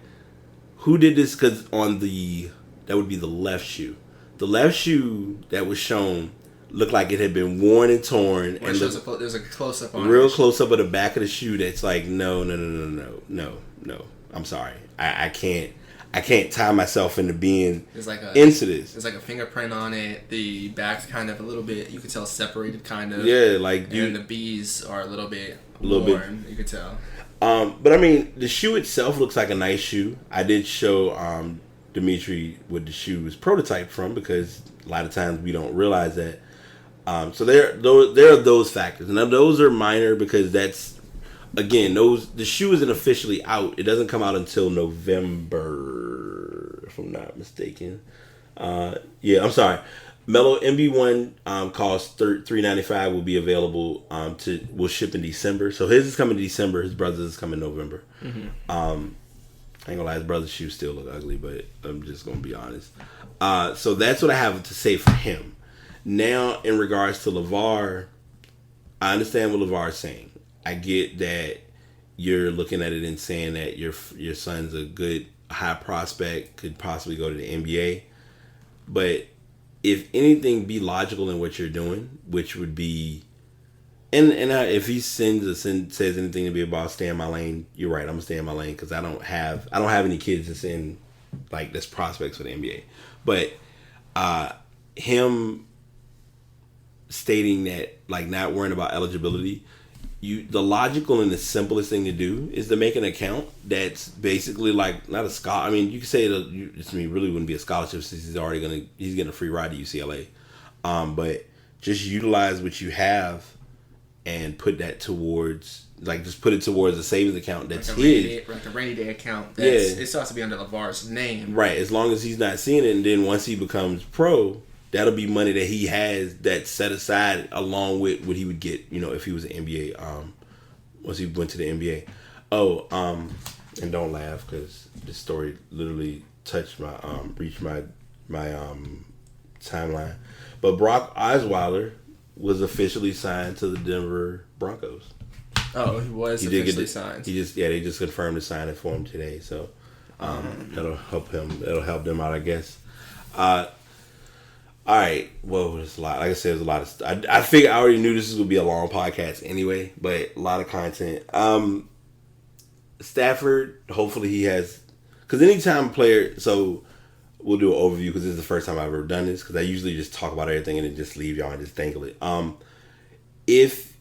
Speaker 1: who did this? Because that would be the left shoe. The left shoe that was shown looked like it had been worn and torn. And
Speaker 2: there's a close up on
Speaker 1: real close up of the back of the shoe. That's like no. I'm sorry, I can't tie myself into being into this.
Speaker 2: There's like a fingerprint on it. The back's kind of a little bit, you could tell, separated kind of.
Speaker 1: Yeah,
Speaker 2: and the B's are a little bit worn, you could tell.
Speaker 1: But I mean, the shoe itself looks like a nice shoe. I did show Dimitri what the shoe was prototyped from because a lot of times we don't realize that. So there are those factors. Now those are minor because that's, again, the shoe isn't officially out. It doesn't come out until November, if I'm not mistaken. I'm sorry. Melo MB1 costs $395. Will be available. Will ship in December. So his is coming in December. His brother's is coming in November. Mm-hmm. I ain't gonna lie, his brother's shoes still look ugly, but I'm just gonna be honest. So that's what I have to say for him. Now, in regards to LeVar, I understand what LeVar's saying. I get that you're looking at it and saying that your son's a good high prospect, could possibly go to the NBA. But if anything, be logical in what you're doing, which would be, and if he says anything to be about stay in my lane, you're right. I'm gonna stay in my lane because I don't have any kids that's in that's prospects for the NBA. But him stating that not worrying about eligibility, the logical and the simplest thing to do is to make an account that's basically not a scholarship. I mean, you could say it really wouldn't be a scholarship since he's getting a free ride to UCLA. But just utilize what you have and put that towards just put it towards a savings account that's his.
Speaker 2: Like a rainy day account. It still has to be under LeVar's name.
Speaker 1: Right, as long as he's not seeing it, and then once he becomes pro, that'll be money that he has that's set aside along with what he would get, if he was an NBA, once he went to the NBA. And don't laugh because this story literally touched reached my timeline. But Brock Osweiler was officially signed to the Denver Broncos.
Speaker 2: Oh, he was officially signed.
Speaker 1: They just confirmed the signing for him today. So that'll help him. That'll help them out, I guess. All right. Well, there's a lot. Like I said, there's a lot of stuff. I figured I already knew this was gonna be a long podcast anyway, but a lot of content. Stafford, hopefully he has, because anytime a player, so we'll do an overview because this is the first time I've ever done this, because I usually just talk about everything and then just leave y'all and just dangle it. If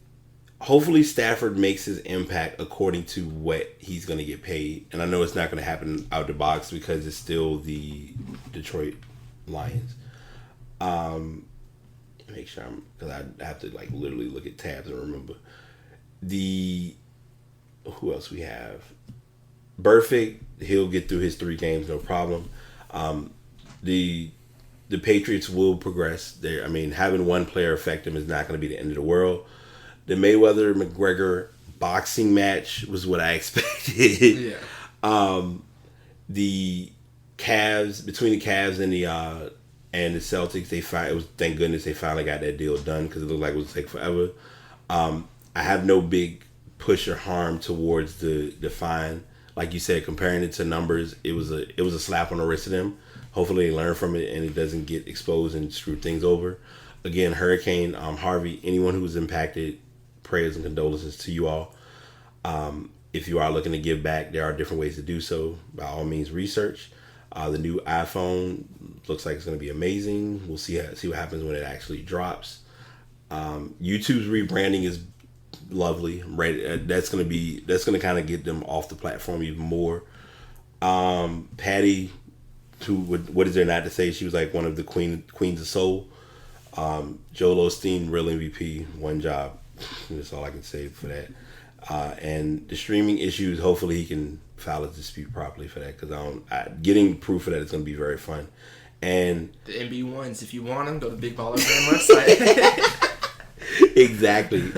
Speaker 1: hopefully Stafford makes his impact according to what he's going to get paid, and I know it's not going to happen out the box because it's still the Detroit Lions. Make sure because I have to like literally look at tabs and remember who else we have. Burfict, he'll get through his 3 games, no problem. The Patriots will progress. I mean, having one player affect them is not going to be the end of the world. The Mayweather-McGregor boxing match was what I expected.
Speaker 2: Yeah.
Speaker 1: The Cavs, between the Cavs and the Celtics, thank goodness they finally got that deal done because it looked like it would take forever. I have no big push or harm towards the fine. Like you said, comparing it to numbers, it was a slap on the wrist to them. Hopefully they learn from it and it doesn't get exposed and screw things over. Again, Hurricane Harvey, anyone who was impacted, prayers and condolences to you all. If you are looking to give back, there are different ways to do so. By all means, research. The new iPhone looks like it's going to be amazing. We'll see what happens when it actually drops. YouTube's rebranding is lovely. Right, that's going to kind of get them off the platform even more. Patty, what is there not to say? She was like one of the queens of soul. Joel Osteen, real MVP, one job. That's all I can say for that. And the streaming issues, hopefully he can file a dispute properly for that, because getting proof of that is going to be very fun. And
Speaker 2: the MB1s, if you want them, go to Big Baller Brand website.
Speaker 1: Exactly.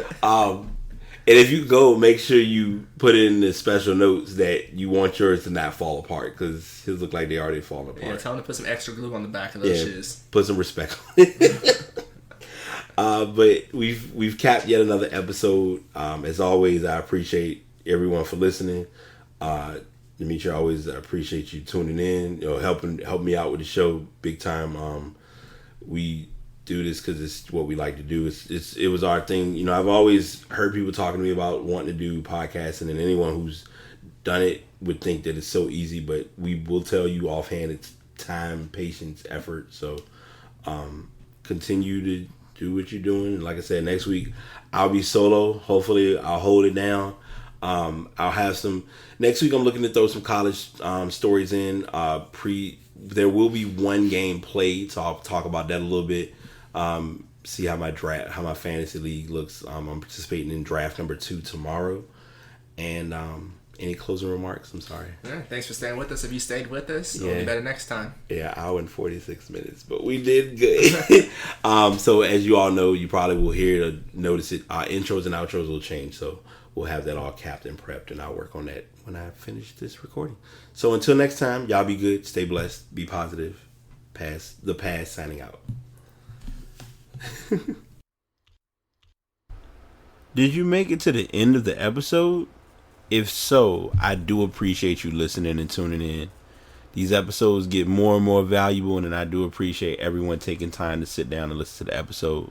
Speaker 1: And if you go, make sure you put in the special notes that you want yours to not fall apart, because his look like they already falling apart.
Speaker 2: Yeah, tell him to put some extra glue on the back of those shoes.
Speaker 1: Put some respect on it. But we've capped yet another episode. As always, I appreciate everyone for listening. Dimitri, I always appreciate you tuning in, help me out with the show big time. We do this because it's what we like to do. It was our thing. I've always heard people talking to me about wanting to do podcasting, and anyone who's done it would think that it's so easy, but we will tell you offhand it's time, patience, effort. So continue to do what you're doing. Like I said, next week I'll be solo. Hopefully I'll hold it down. I'll have some next week. I'm looking to throw some college stories in. There will be one game played, so I'll talk about that a little bit. See how my fantasy league looks. I'm participating in draft number 2 tomorrow. And any closing remarks? I'm sorry.
Speaker 2: Yeah, thanks for staying with us. If you stayed with us, it'll be better next time. Yeah,
Speaker 1: hour and 46 minutes, but we did good. So as you all know, you probably will hear or notice it. Our intros and outros will change, so we'll have that all capped and prepped, and I'll work on that when I finish this recording. So until next time, y'all be good, stay blessed, be positive. The past signing out. Did you make it to the end of the episode? If so, I do appreciate you listening and tuning in. These episodes get more and more valuable, and I do appreciate everyone taking time to sit down and listen to the episode.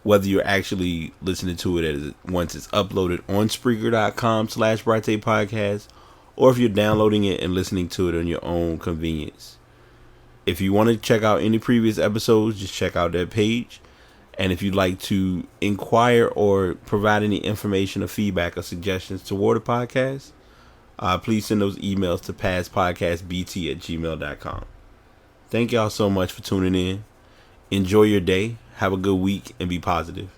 Speaker 1: Whether you're actually listening to it once it's uploaded on Spreaker.com/Brate Podcast, or if you're downloading it and listening to it on your own convenience. If you want to check out any previous episodes, just check out that page. And if you'd like to inquire or provide any information or feedback or suggestions toward the podcast, please send those emails to passpodcastbt@gmail.com. Thank y'all so much for tuning in. Enjoy your day. Have a good week and be positive.